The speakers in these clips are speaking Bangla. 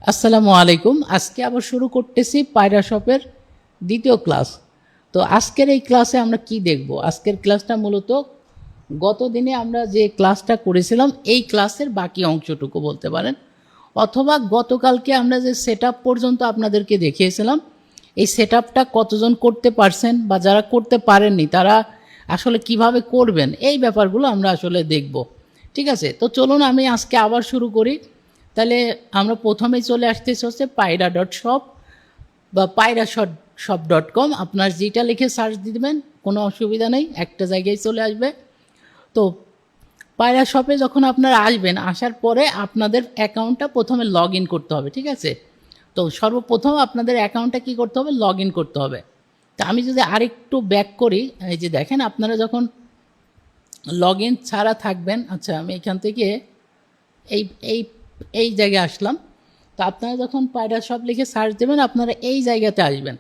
আসসালামু আলাইকুম। আজকে আবার শুরু করতেছি পায়রা শপের দ্বিতীয় ক্লাস। তো আজকের এই ক্লাসে আমরা কি দেখব? আজকের ক্লাসটা মূলত গত দিনে আমরা যে ক্লাসটা করেছিলাম এই ক্লাসের বাকি অংশটুকু বলতে পারেন, অথবা গতকালকে আমরা যে সেট পর্যন্ত আপনাদেরকে দেখিয়েছিলাম এই সেট কতজন করতে পারছেন বা যারা করতে পারেননি তারা আসলে কিভাবে করবেন এই ব্যাপারগুলো আমরা আসলে দেখব। ঠিক আছে, তো চলুন আমি আজকে আবার শুরু করি। তাহলে আমরা প্রথমেই চলে আসতেছি হচ্ছে পায়রা.shop বা payrashop.com। আপনার যেটা লিখে সার্চ দিবেন কোনো অসুবিধা নেই, একটা জায়গায় চলে আসবে। তো পায়রা শপে যখন আপনারা আসবেন, আসার পরে আপনাদের অ্যাকাউন্টটা প্রথমে লগ ইন করতে হবে। ঠিক আছে, তো সর্বপ্রথম আপনাদের অ্যাকাউন্টটা কী করতে হবে? লগ ইন করতে হবে। তা আমি যদি আরেকটু ব্যাক করি, এই যে দেখেন আপনারা যখন লগ ইন ছাড়া থাকবেন, আচ্ছা আমি এখান থেকে এই এই এই জায়গায় আসলাম। তো আপনারা যখন পায়রা শপ লিখে সার্চ দেবেন আপনারা এই জায়গাতে আসবেন।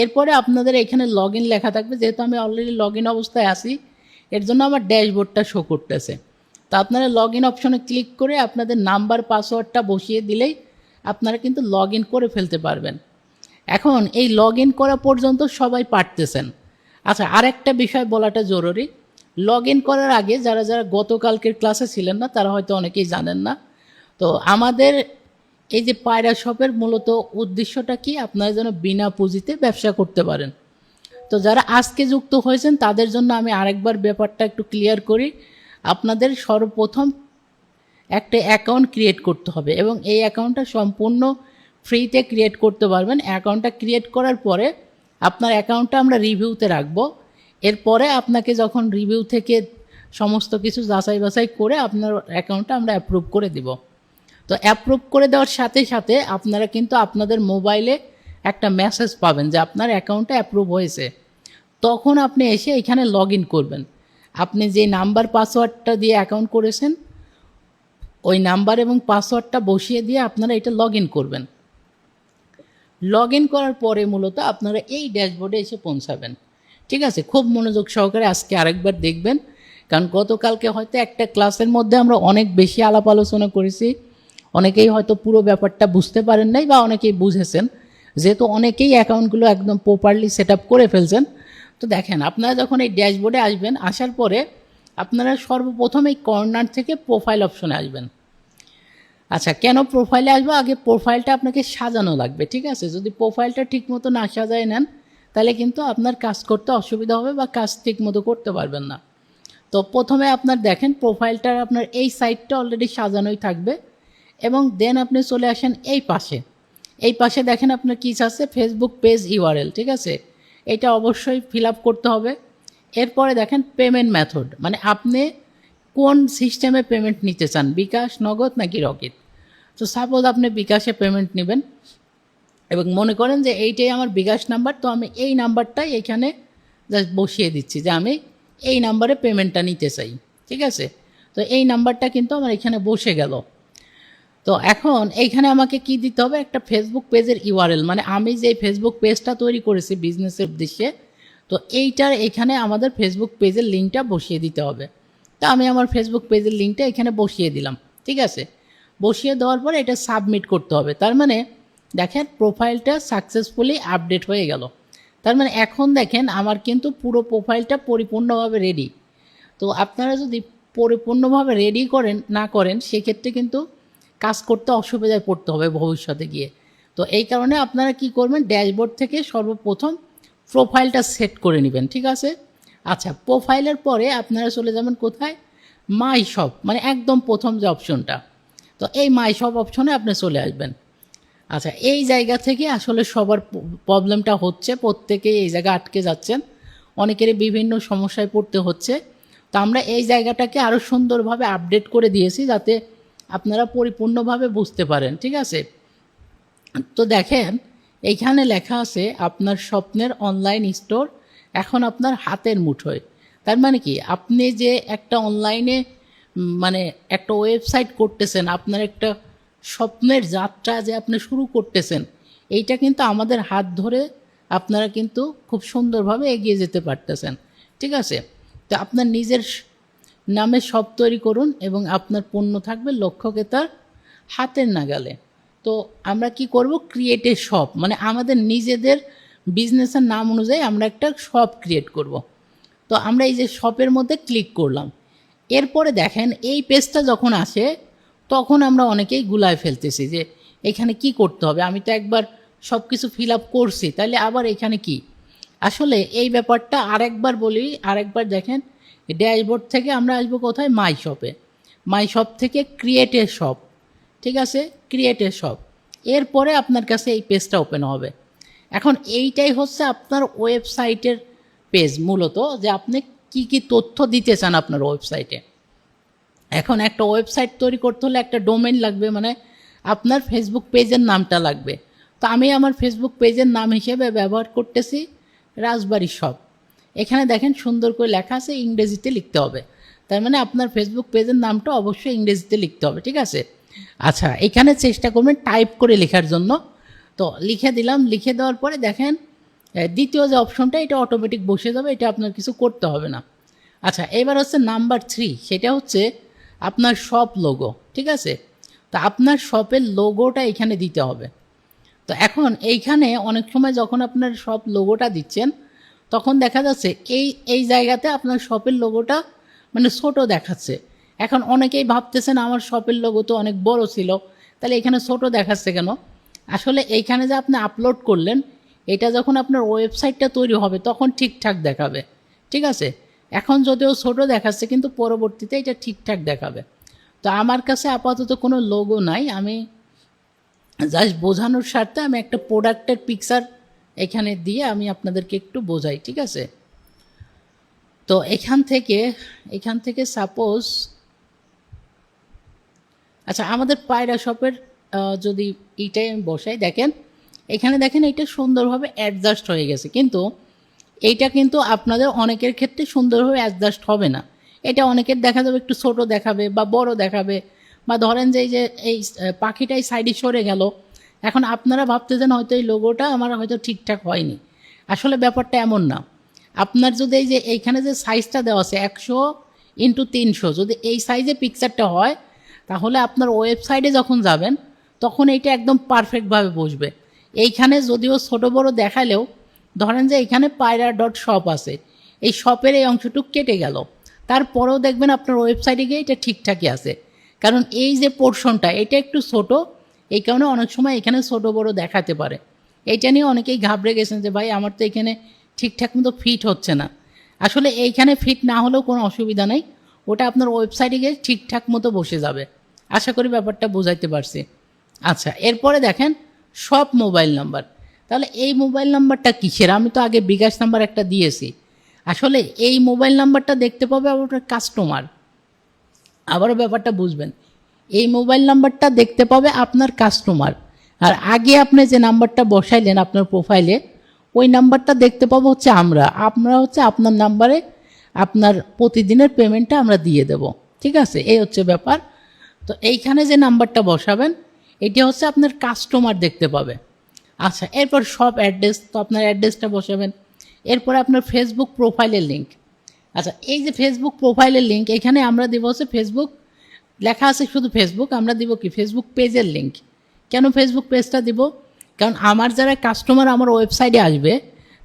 এরপরে আপনাদের এখানে লগ ইন লেখা থাকবে, যেহেতু আমি অলরেডি লগ ইন অবস্থায় আছি এর জন্য আমার ড্যাশবোর্ডটা শো করতেছে। তো আপনারা লগ ইন অপশনে ক্লিক করে আপনাদের নাম্বার পাসওয়ার্ডটা বসিয়ে দিলেই আপনারা কিন্তু লগ ইন করে ফেলতে পারবেন। এখন এই লগ ইন করা পর্যন্ত সবাই পারতেছেন। আচ্ছা, আরেকটা বিষয় বলাটা জরুরি, লগ ইন করার আগে যারা যারা গতকালকের ক্লাসে ছিলেন না তারা হয়তো অনেকেই জানেন না। তো আমাদের এই যে পায়রা শপের মূলত উদ্দেশ্যটা কি? আপনারা যেন বিনা পুঁজিতে ব্যবসা করতে পারেন। তো যারা আজকে যুক্ত হয়েছেন তাদের জন্য আমি আরেকবার ব্যাপারটা একটু ক্লিয়ার করি। আপনাদের সর্বপ্রথম একটা অ্যাকাউন্ট ক্রিয়েট করতে হবে এবং এই অ্যাকাউন্টটা সম্পূর্ণ ফ্রিতে ক্রিয়েট করতে পারবেন। অ্যাকাউন্টটা ক্রিয়েট করার পরে আপনার অ্যাকাউন্টটা আমরা রিভিউতে রাখবো। এরপরে আপনাকে যখন রিভিউ থেকে সমস্ত কিছু যাচাই বাছাই করে আপনার অ্যাকাউন্টটা আমরা অ্যাপ্রুভ করে দিব। তো অ্যাপ্রুভ করে দেওয়ার সাথে সাথে আপনারা কিন্তু আপনাদের মোবাইলে একটা মেসেজ পাবেন যে আপনার অ্যাকাউন্টটা অ্যাপ্রুভ হয়েছে। তখন আপনি এসে এখানে লগ ইন করবেন। আপনি যে নাম্বার পাসওয়ার্ডটা দিয়ে অ্যাকাউন্ট করেছেন ওই নাম্বার এবং পাসওয়ার্ডটা বসিয়ে দিয়ে আপনারা এটা লগ ইন করবেন। লগ ইন করার পরে মূলত আপনারা এই ড্যাশবোর্ডে এসে পৌঁছাবেন। ঠিক আছে, খুব মনোযোগ সহকারে আজকে আরেকবার দেখবেন, কারণ গতকালকে হয়তো একটা ক্লাসের মধ্যে আমরা অনেক বেশি আলাপ আলোচনা করেছি, অনেকেই হয়তো পুরো ব্যাপারটা বুঝতে পারেন নাই বা অনেকেই বুঝেছেন, যেহেতু অনেকেই অ্যাকাউন্টগুলো একদম প্রপারলি সেট আপ করে ফেলছেন। তো দেখেন আপনারা যখন এই ড্যাশবোর্ডে আসবেন, আসার পরে আপনারা সর্বপ্রথম এই কর্নার থেকে প্রোফাইল অপশনে আসবেন। আচ্ছা, কেন প্রোফাইলে আসবো? আগে প্রোফাইলটা আপনাকে সাজানো লাগবে। ঠিক আছে, যদি প্রোফাইলটা ঠিকমতো না সাজায় নেন তাহলে কিন্তু আপনার কাজ করতে অসুবিধা হবে বা কাজ ঠিকমতো করতে পারবেন না। তো প্রথমে আপনার দেখেন প্রোফাইলটার আপনার এই সাইডটা অলরেডি সাজানোই থাকবে এবং দেন আপনি চলে আসেন এই পাশে। এই পাশে দেখেন আপনার কী আছে? Facebook page URL. ঠিক আছে, এটা অবশ্যই ফিল আপ করতে হবে। এরপরে দেখেন পেমেন্ট মেথড, মানে আপনি কোন সিস্টেমে পেমেন্ট নিতে চান, বিকাশ, নগদ নাকি রকেট। তো সাপোজ আপনি বিকাশে পেমেন্ট নেবেন এবং মনে করেন যে এইটাই আমার বিকাশ নাম্বার, তো আমি এই নাম্বারটাই এখানে জাস্ট বসিয়ে দিচ্ছি যে আমি এই নাম্বারে পেমেন্টটা নিতে চাই। ঠিক আছে, তো এই নাম্বারটা কিন্তু আমার এখানে বসে গেল। তো এখন এইখানে আমাকে কি দিতে হবে? একটা ফেসবুক পেজের ইউআরএল, মানে আমি যে ফেসবুক পেজটা তৈরি করেছি বিজনেসের উদ্দেশ্যে, তো এইটার এখানে আমাদের ফেসবুক পেজের লিঙ্কটা বসিয়ে দিতে হবে। তো আমি আমার ফেসবুক পেজের লিঙ্কটা এখানে বসিয়ে দিলাম। ঠিক আছে, বসিয়ে দেওয়ার পরে এটা সাবমিট করতে হবে। তার মানে দেখেন প্রোফাইলটা সাকসেসফুলি আপডেট হয়ে গেল। তার মানে এখন দেখেন আমার কিন্তু পুরো প্রোফাইলটা পরিপূর্ণভাবে রেডি। তো আপনারা যদি পরিপূর্ণভাবে রেডি না করেন সেক্ষেত্রে কিন্তু কাজ করতে অসুবিধায় পড়তে হবে ভবিষ্যতে গিয়ে। তো এই কারণে আপনারা কি করবেন? ড্যাশবোর্ড থেকে সর্বপ্রথম প্রোফাইলটা সেট করে নেবেন। ঠিক আছে, আচ্ছা প্রোফাইলের পরে আপনারা চলে যাবেন কোথায়? মাই শপ, মানে একদম প্রথম যে অপশনটা। তো এই মাই শপ অপশনে আপনি চলে আসবেন। আচ্ছা, এই জায়গা থেকে আসলে সবার প্রবলেমটা হচ্ছে, প্রত্যেকেই এই জায়গা আটকে যাচ্ছেন, অনেকেরই বিভিন্ন সমস্যায় পড়তে হচ্ছে। তো আমরা এই জায়গাটাকে আরও সুন্দরভাবে আপডেট করে দিয়েছি যাতে আপনারা পরিপূর্ণভাবে বুঝতে পারেন। ঠিক আছে, তো দেখেন এইখানে লেখা আছে আপনার স্বপ্নের অনলাইন স্টোর এখন আপনার হাতের মুঠোয়। তার মানে কি? আপনি যে একটা অনলাইনে মানে একটা ওয়েবসাইট করতেছেন, আপনার একটা স্বপ্নের যাত্রা যে আপনি শুরু করতেছেন, এইটা কিন্তু আমাদের হাত ধরে আপনারা কিন্তু খুব সুন্দরভাবে এগিয়ে যেতে পারতেছেন। ঠিক আছে, তো আপনার নিজের নামে শপ তৈরি করুন এবং আপনার পণ্য থাকবে লক্ষ্য ক্রেতার হাতের নাগালে। তো আমরা কি করব, ক্রিয়েট এ শপ, মানে আমাদের নিজেদের বিজনেসের নাম অনুযায়ী আমরা একটা শপ ক্রিয়েট করব। তো আমরা এই যে শপের মধ্যে ক্লিক করলাম। এরপরে দেখেন এই পেজটা যখন আসে তখন আমরা অনেকেই গুলায় ফেলতেছি যে এখানে কি করতে হবে, আমি তো একবার সব কিছু ফিল আপ করছি, তাহলে আবার এখানে কি। আসলে এই ব্যাপারটা আরেকবার বলি, আরেকবার দেখেন ড্যাশবোর্ড থেকে আমরা আসবো কোথায়, মাই শপে। মাই শপ থেকে ক্রিয়েট এ শপ, ঠিক আছে, ক্রিয়েট এ শপ। এরপরে আপনার কাছে এই পেজটা ওপেন হবে। এখন এইটাই হচ্ছে আপনার ওয়েবসাইটের পেজ মূলত, যে আপনি কি কি তথ্য দিতে চান আপনার ওয়েবসাইটে। এখন একটা ওয়েবসাইট তৈরি করতে হলে একটা ডোমেইন লাগবে, মানে আপনার ফেসবুক পেজের নামটা লাগবে। তো আমি আমার ফেসবুক পেজের নাম হিসেবে ব্যবহার করতেছি রাজবাড়ি শপ। এখানে দেখেন সুন্দর করে লেখা আছে, ইংরেজিতে লিখতে হবে। তার মানে আপনার ফেসবুক পেজের নামটা অবশ্যই ইংরেজিতে লিখতে হবে, ঠিক আছে। আচ্ছা, এখানে চেষ্টা করবেন টাইপ করে লেখার জন্য। তো লিখে দিলাম, লিখে দেওয়ার পরে দেখেন দ্বিতীয় যে অপশনটা, এটা অটোমেটিক বসে যাবে, এটা আপনার কিছু করতে হবে না। আচ্ছা, এবার হচ্ছে নাম্বার 3, সেটা হচ্ছে আপনার শপ লোগো, ঠিক আছে। তো আপনার শপের লোগোটা এখানে দিতে হবে। তো এখন এইখানে অনেক সময় যখন আপনার শপ লোগোটা দিচ্ছেন তখন দেখা যাচ্ছে এই জায়গাতে আপনার শপের লোগোটা মানে ছোট দেখাচ্ছে। এখন অনেকেই ভাবতেছেন আমার শপের লোগো তো অনেক বড় ছিল, তাহলে এখানে ছোট দেখাচ্ছে কেন। আসলে এইখানে যে আপনি আপলোড করলেন, এটা যখন আপনার ওয়েবসাইটটা তৈরি হবে তখন ঠিকঠাক দেখাবে, ঠিক আছে। এখন যদিও ছোট দেখাচ্ছে কিন্তু পরবর্তীতে এটা ঠিকঠাক দেখাবে। তো আমার কাছে আপাতত কোনো লোগো নাই, আমি জাস্ট বোঝানোর স্বার্থে আমি একটা প্রোডাক্টের পিকচার এখানে দিয়ে আমি আপনাদেরকে একটু বোঝাই, ঠিক আছে। তো এখান থেকে সাপোজ, আচ্ছা আমাদের পায়রা শপের যদি এইটাই আমি বসাই, দেখেন এখানে দেখেন এটা সুন্দরভাবে অ্যাডজাস্ট হয়ে গেছে, কিন্তু এইটা কিন্তু আপনাদের অনেকের ক্ষেত্রে সুন্দরভাবে অ্যাডজাস্ট হবে না। এটা অনেকের দেখা যাবে একটু ছোট দেখাবে বা বড় দেখাবে, বা ধরেন যে এই পাখিটাই সাইডে সরে গেল। এখন আপনারা ভাবতেছেন হয়তো এই লোগোটা আমার হয়তো ঠিকঠাক হয়নি। আসলে ব্যাপারটা এমন না। আপনার যদি এই যে এইখানে যে সাইজটা দেওয়া আছে 100x300, যদি এই সাইজে পিকচারটা হয় তাহলে আপনার ওয়েবসাইটে যখন যাবেন তখন এইটা একদম পারফেক্টভাবে বসবে। এইখানে যদিও ছোট বড় দেখালেও, ধরেন যে এখানে পায়রা.শপ আছে, এই শপের এই অংশটুকু কেটে গেল, তারপরেও দেখবেন আপনার ওয়েবসাইটে গিয়ে এটা ঠিকঠাকই আছে। কারণ এই যে পোর্শনটা এটা একটু ছোট, এই কারণে অনেক সময় এখানে ছোট বড় দেখাতে পারে। এইটা নিয়ে অনেকেই ঘাবড়ে গেছেন যে ভাই আমার তো এখানে ঠিকঠাক মতো ফিট হচ্ছে না। আসলে এইখানে ফিট না হলেও কোনো অসুবিধা নেই, ওটা আপনার ওয়েবসাইটে গিয়ে ঠিকঠাক মতো বসে যাবে। আশা করি ব্যাপারটা বোঝাইতে পারছি। আচ্ছা, এরপরে দেখেন সব মোবাইল নাম্বার। তাহলে এই মোবাইল নাম্বারটা কিসের, আমি তো আগে বিকাশ নাম্বার একটা দিয়েছি। আসলে এই মোবাইল নাম্বারটা দেখতে পাবে আপনার কাস্টমার। আবারও ব্যাপারটা বুঝবেন, এই মোবাইল নাম্বারটা দেখতে পাবে আপনার কাস্টমার, আর আগে আপনি যে নাম্বারটা বসাইলেন আপনার প্রোফাইলে ওই নাম্বারটা দেখতে পাবো হচ্ছে আমরা হচ্ছে আপনার নাম্বারে আপনার প্রতিদিনের পেমেন্টটা আমরা দিয়ে দেব, ঠিক আছে। এই হচ্ছে ব্যাপার। তো এইখানে যে নাম্বারটা বসাবেন এটা হচ্ছে আপনার কাস্টমার দেখতে পাবে। আচ্ছা, এরপর সব অ্যাড্রেস, তো আপনার অ্যাড্রেসটা বসাবেন। এরপরে আপনার ফেসবুক প্রোফাইলের লিঙ্ক। আচ্ছা, এই যে ফেসবুক প্রোফাইলের লিঙ্ক, এখানে আমরা দেবো হচ্ছে ফেসবুক, লেখা আছে শুধু ফেসবুক, আমরা দিব কি ফেসবুক পেজের লিঙ্ক। কেন ফেসবুক পেজটা দিব, কারণ আমার যারা কাস্টমার আমার ওয়েবসাইটে আসবে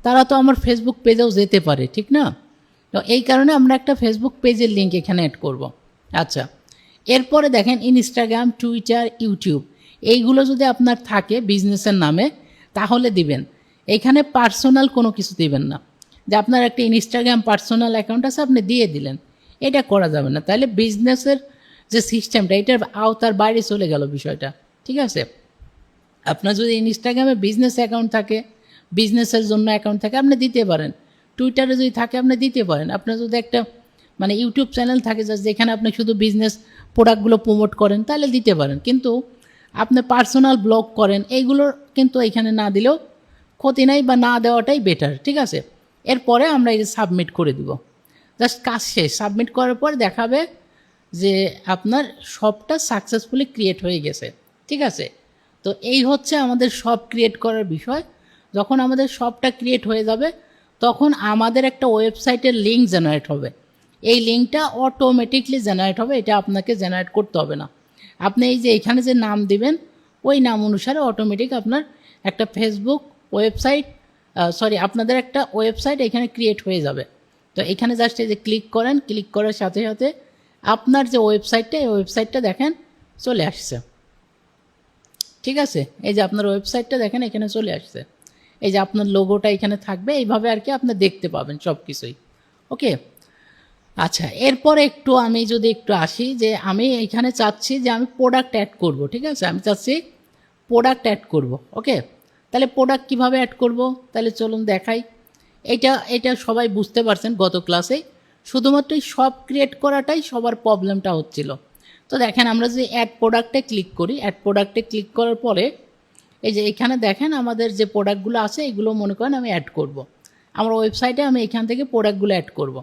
তারা তো আমার ফেসবুক পেজেও যেতে পারে, ঠিক না। তো এই কারণে আমরা একটা ফেসবুক পেজের লিঙ্ক এখানে অ্যাড করব। আচ্ছা, এরপরে দেখেন ইনস্টাগ্রাম, টুইটার, ইউটিউব, এইগুলো যদি আপনার থাকে বিজনেসের নামে তাহলে দিবেন। এখানে পার্সোনাল কোনো কিছু দিবেন না, যে আপনার একটা ইনস্টাগ্রাম পার্সোনাল অ্যাকাউন্ট আছে আপনি দিয়ে দিলেন, এটা করা যাবে না। তাহলে বিজনেসের যে সিস্টেমটা এটার আওতার বাইরে চলে গেল বিষয়টা, ঠিক আছে। আপনার যদি ইনস্টাগ্রামে বিজনেস অ্যাকাউন্ট থাকে, বিজনেসের জন্য অ্যাকাউন্ট থাকে আপনি দিতে পারেন। টুইটারে যদি থাকে আপনি দিতে পারেন। আপনার যদি একটা মানে ইউটিউব চ্যানেল থাকে যেখানে আপনি শুধু বিজনেস প্রোডাক্টগুলো প্রমোট করেন তাহলে দিতে পারেন। কিন্তু আপনি পার্সোনাল ব্লগ করেন, এইগুলোর কিন্তু এখানে না দিলেও ক্ষতি নাই, বা না দেওয়াটাই বেটার, ঠিক আছে। এরপরে আমরা এই সাবমিট করে দিব, জাস্ট কাজ শেষ। সাবমিট করার পর দেখাবে যে আপনার শপটা সাকসেসফুলি ক্রিয়েট হয়ে গেছে, ঠিক আছে। তো এই হচ্ছে আমাদের শপ ক্রিয়েট করার বিষয়। যখন আমাদের শপটা ক্রিয়েট হয়ে যাবে তখন আমাদের একটা ওয়েবসাইটের লিঙ্ক জেনারেট হবে। এই লিঙ্কটা অটোমেটিকলি জেনারেট হবে, এটা আপনাকে জেনারেট করতে হবে না। আপনি এই যে এখানে যে নাম দিবেন ওই নাম অনুসারে অটোমেটিক আপনার একটা ফেসবুক ওয়েবসাইট আপনাদের একটা ওয়েবসাইট এখানে ক্রিয়েট হয়ে যাবে। তো এখানে জাস্ট এই যে ক্লিক করেন, ক্লিক করার সাথে সাথে আপনার যে ওয়েবসাইটটা, এই ওয়েবসাইটটা দেখেন চলে আসছে। ঠিক আছে, এই যে আপনার ওয়েবসাইটটা দেখেন এখানে চলে আসছে। এই যে আপনার লোগোটা এখানে থাকবে, এইভাবে আর কি আপনি দেখতে পাবেন সব কিছুই। ওকে, আচ্ছা, এরপরে একটু আমি যদি একটু আসি যে আমি এখানে চাচ্ছি যে আমি প্রোডাক্ট অ্যাড করব। ঠিক আছে, আমি চাচ্ছি প্রোডাক্ট অ্যাড করব। ওকে, তাহলে প্রোডাক্ট কীভাবে অ্যাড করব, তাহলে চলুন দেখাই। এটা সবাই বুঝতে পারছেন গত ক্লাসে, শুধুমাত্র সব ক্রিয়েট করাটাই সবার প্রবলেমটা হচ্ছিল। তো দেখেন আমরা যে অ্যাড প্রোডাক্টে ক্লিক করি, অ্যাড প্রোডাক্টে ক্লিক করার পরে এই যে এখানে দেখেন আমাদের যে প্রোডাক্টগুলো আছে এগুলো মনে করেন আমি অ্যাড করব। আমার ওয়েবসাইটে আমি এখান থেকে প্রোডাক্টগুলো অ্যাড করব।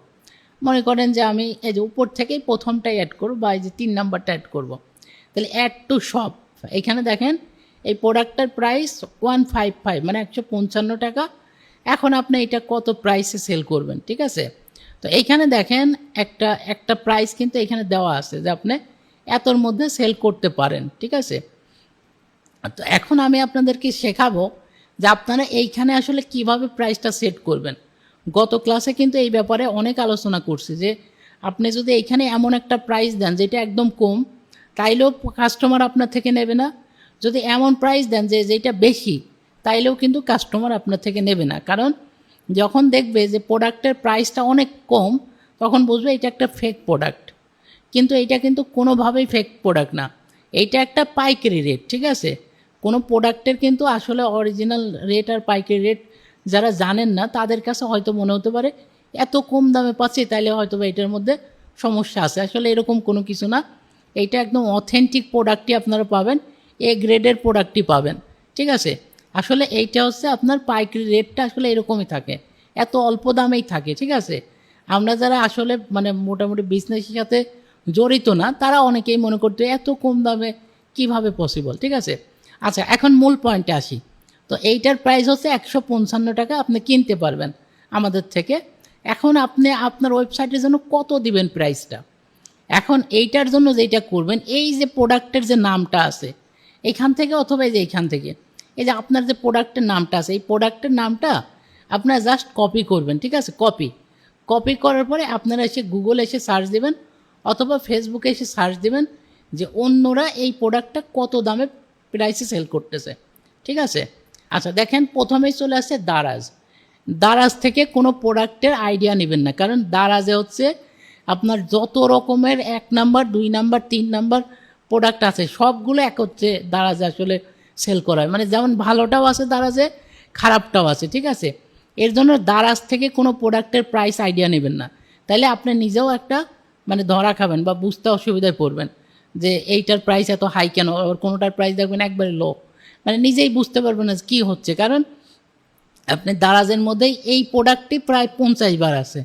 মনে করেন যে আমি এই যে উপর থেকেই প্রথমটাই অ্যাড করব বা এই যে 3 নাম্বারটা অ্যাড করব। তাহলে অ্যাড টু শপ, এখানে দেখেন এই প্রোডাক্টটার প্রাইস 155 মানে 155 টাকা। এখন আপনি এটা কত প্রাইসে সেল করবেন। ঠিক আছে, তো এইখানে দেখেন একটা প্রাইস কিন্তু এখানে দেওয়া আছে যে আপনি এতর মধ্যে সেল করতে পারেন। ঠিক আছে, তো এখন আমি আপনাদেরকে শেখাবো যে আপনারা এইখানে আসলে কিভাবে প্রাইসটা সেট করবেন। গত ক্লাসে কিন্তু এই ব্যাপারে অনেক আলোচনা করছি যে আপনি যদি এইখানে এমন একটা প্রাইস দেন যেটা একদম কম, তাইলেও কাস্টমার আপনার থেকে নেবে না। যদি এমন প্রাইস দেন যে যেটা বেশি, তাইলেও কিন্তু কাস্টমার আপনার থেকে নেবে না। কারণ যখন দেখবে যে প্রোডাক্টের প্রাইসটা অনেক কম, তখন বুঝবে এটা একটা ফেক প্রোডাক্ট। কিন্তু এটা কিন্তু কোনোভাবেই ফেক প্রোডাক্ট না, এইটা একটা পাইকারি রেট। ঠিক আছে, কোনো প্রোডাক্টের কিন্তু আসলে অরিজিনাল রেট আর পাইকারি রেট যারা জানেন না তাদের কাছে হয়তো মনে হতে পারে এত কম দামে পাচ্ছি, তাইলে হয়তো বা এটার মধ্যে সমস্যা আছে। আসলে এরকম কোনো কিছু না, এইটা একদম অথেন্টিক প্রোডাক্টই আপনারা পাবেন, এ গ্রেডের প্রোডাক্টই পাবেন। ঠিক আছে, আসলে এইটা হচ্ছে আপনার পাইকারি রেটটা আসলে এরকমই থাকে, এত অল্প দামেই থাকে। ঠিক আছে, আমরা যারা আসলে মানে মোটামুটি বিজনেসের সাথে জড়িত না, তারা অনেকেই মনে করতো এত কম দামে কিভাবে পসিবল। ঠিক আছে, আচ্ছা এখন মূল পয়েন্টে আসি। তো এইটার প্রাইস হচ্ছে 155 টাকা, আপনি কিনতে পারবেন আমাদের থেকে। এখন আপনি আপনার ওয়েবসাইটের জন্য কত দিবেন প্রাইসটা, এখন এইটার জন্য যেটা করবেন, এই যে প্রোডাক্টের যে নামটা আছে এইখান থেকে অথবা এই যে এইখান থেকে এই যে আপনার যে প্রোডাক্টের নামটা আছে, এই প্রোডাক্টের নামটা আপনারা জাস্ট কপি করবেন। ঠিক আছে, কপি করার পরে আপনারা এসে গুগলে এসে সার্চ দেবেন অথবা ফেসবুকে এসে সার্চ দেবেন যে অন্যরা এই প্রোডাক্টটা কত দামে প্রাইসে সেল করতেছে। ঠিক আছে, আচ্ছা দেখেন প্রথমেই চলে আসছে দারাজ থেকে কোনো প্রোডাক্টের আইডিয়া নেবেন না, কারণ দারাজে হচ্ছে আপনার যত রকমের 1 নাম্বার 2 নাম্বার 3 নাম্বার প্রোডাক্ট আছে সবগুলো একত্রে দারাজে আসলে সেল করা হয়। মানে যেমন ভালোটাও আছে দারাজে, খারাপটাও আছে। ঠিক আছে, এর জন্য দারাজ থেকে কোনো প্রোডাক্টের প্রাইস আইডিয়া নেবেন না, তাইলে আপনি নিজেও একটা মানে ধরা খাবেন বা বুঝতে অসুবিধায় পড়বেন যে এইটার প্রাইস এত হাই কেন, আর কোনোটার প্রাইস দেখবেন একবারে লো, মানে নিজেই বুঝতে পারবেন না কী হচ্ছে। কারণ আপনি দারাজের মধ্যেই এই প্রোডাক্টটি প্রায় 50 বার আছে,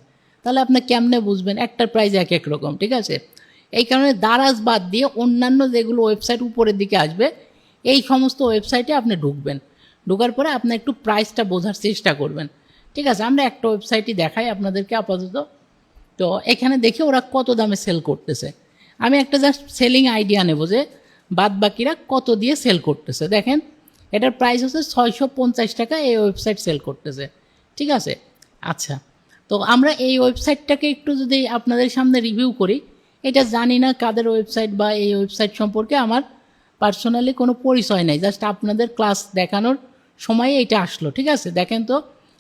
তাহলে আপনি কেমনে বুঝবেন একটার প্রাইস এক এক রকম। ঠিক আছে, এই কারণে দারাজ বাদ দিয়ে অন্যান্য যেগুলো ওয়েবসাইট উপরের দিকে আসবে এই সমস্ত ওয়েবসাইটে আপনি ঢোকার পরে আপনি একটু প্রাইসটা বোঝার চেষ্টা করবেন। ঠিক আছে, আমরা একটা ওয়েবসাইটই দেখাই আপনাদেরকে আপাতত। তো এখানে দেখে ওরা কত দামে সেল করতেছে, আমি একটা জাস্ট সেলিং আইডিয়া নেব যে বাদ বাকিরা কত দিয়ে সেল করতেছে। দেখেন এটার প্রাইস হচ্ছে 650 টাকা, এই ওয়েবসাইট সেল করতেছে। ঠিক আছে, আচ্ছা তো আমরা এই ওয়েবসাইটটাকে একটু যদি আপনাদের সামনে রিভিউ করি, এটা জানি না কাদের ওয়েবসাইট বা এই ওয়েবসাইট সম্পর্কে আমার পার্সোনালি কোনো পরিচয় নেই, জাস্ট আপনাদের ক্লাস দেখানোর সময়ে এটা আসলো। ঠিক আছে, দেখেন তো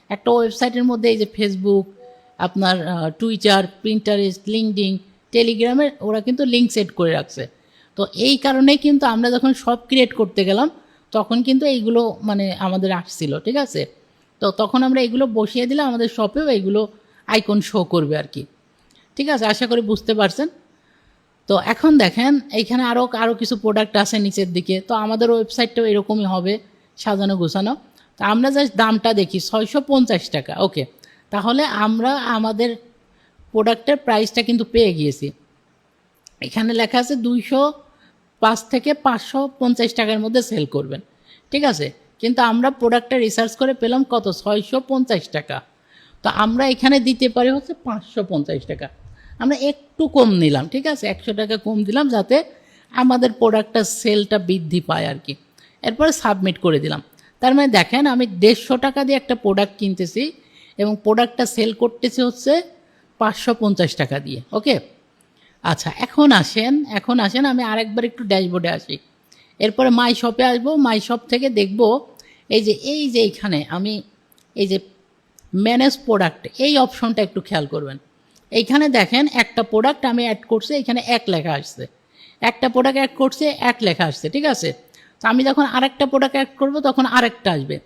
একটা ওয়েবসাইটের মধ্যে এই যে ফেসবুক, আপনার টুইটার, পিন্টারেস্ট, লিঙ্কডইন, টেলিগ্রামের ওরা কিন্তু লিঙ্ক সেট করে রাখছে। তো এই কারণেই কিন্তু আমরা যখন সব ক্রিয়েট করতে গেলাম তখন কিন্তু এইগুলো মানে আমাদের আসছিল। ঠিক আছে, তো তখন আমরা এগুলো বসিয়ে দিলে আমাদের শপেও এইগুলো আইকন শো করবে আর কি। ঠিক আছে, আশা করি বুঝতে পারছেন। তো এখন দেখেন এইখানে আরও কিছু প্রোডাক্ট আছে নিচের দিকে, তো আমাদের ওয়েবসাইটটাও এরকমই হবে সাজানো গোছানো। তো আমরা জাস্ট দামটা দেখি 650 টাকা। ওকে, তাহলে আমরা আমাদের প্রোডাক্টের প্রাইসটা কিন্তু পেয়ে গিয়েছি। এখানে লেখা আছে 205 থেকে 550 টাকার মধ্যে সেল করবেন। ঠিক আছে, কিন্তু আমরা প্রোডাক্টটা রিসার্চ করে পেলাম কত, 650 টাকা। তো আমরা এখানে দিতে পারি হচ্ছে 550 টাকা, আমরা একটু কম নিলাম। ঠিক আছে, 100 টাকা কম দিলাম যাতে আমাদের প্রোডাক্টটা সেলটা বৃদ্ধি পায় আর কি। এরপরে সাবমিট করে দিলাম। তার মানে দেখেন আমি 150 টাকা দিয়ে একটা প্রোডাক্ট কিনতেছি এবং প্রোডাক্টটা সেল করতেছি হচ্ছে 550 টাকা দিয়ে। ওকে, আচ্ছা এখন আসেন আমি আরেকবার একটু ড্যাশবোর্ডে আসি। এরপরে মাই শপে আসবো। মাই শপ থেকে দেখব এই যে এইখানে আমি এই যে ম্যানেজ প্রোডাক্ট এই অপশনটা একটু খেয়াল করবেন। এইখানে দেখেন একটা প্রোডাক্ট আমি অ্যাড করছি, এখানে 1 লেখা আসছে। একটা প্রোডাক্ট অ্যাড করছে 1 লেখা আসছে, ঠিক আছে। তো আমি যখন আরেকটা প্রোডাক্ট অ্যাড করব তখন আরেকটা আসবে।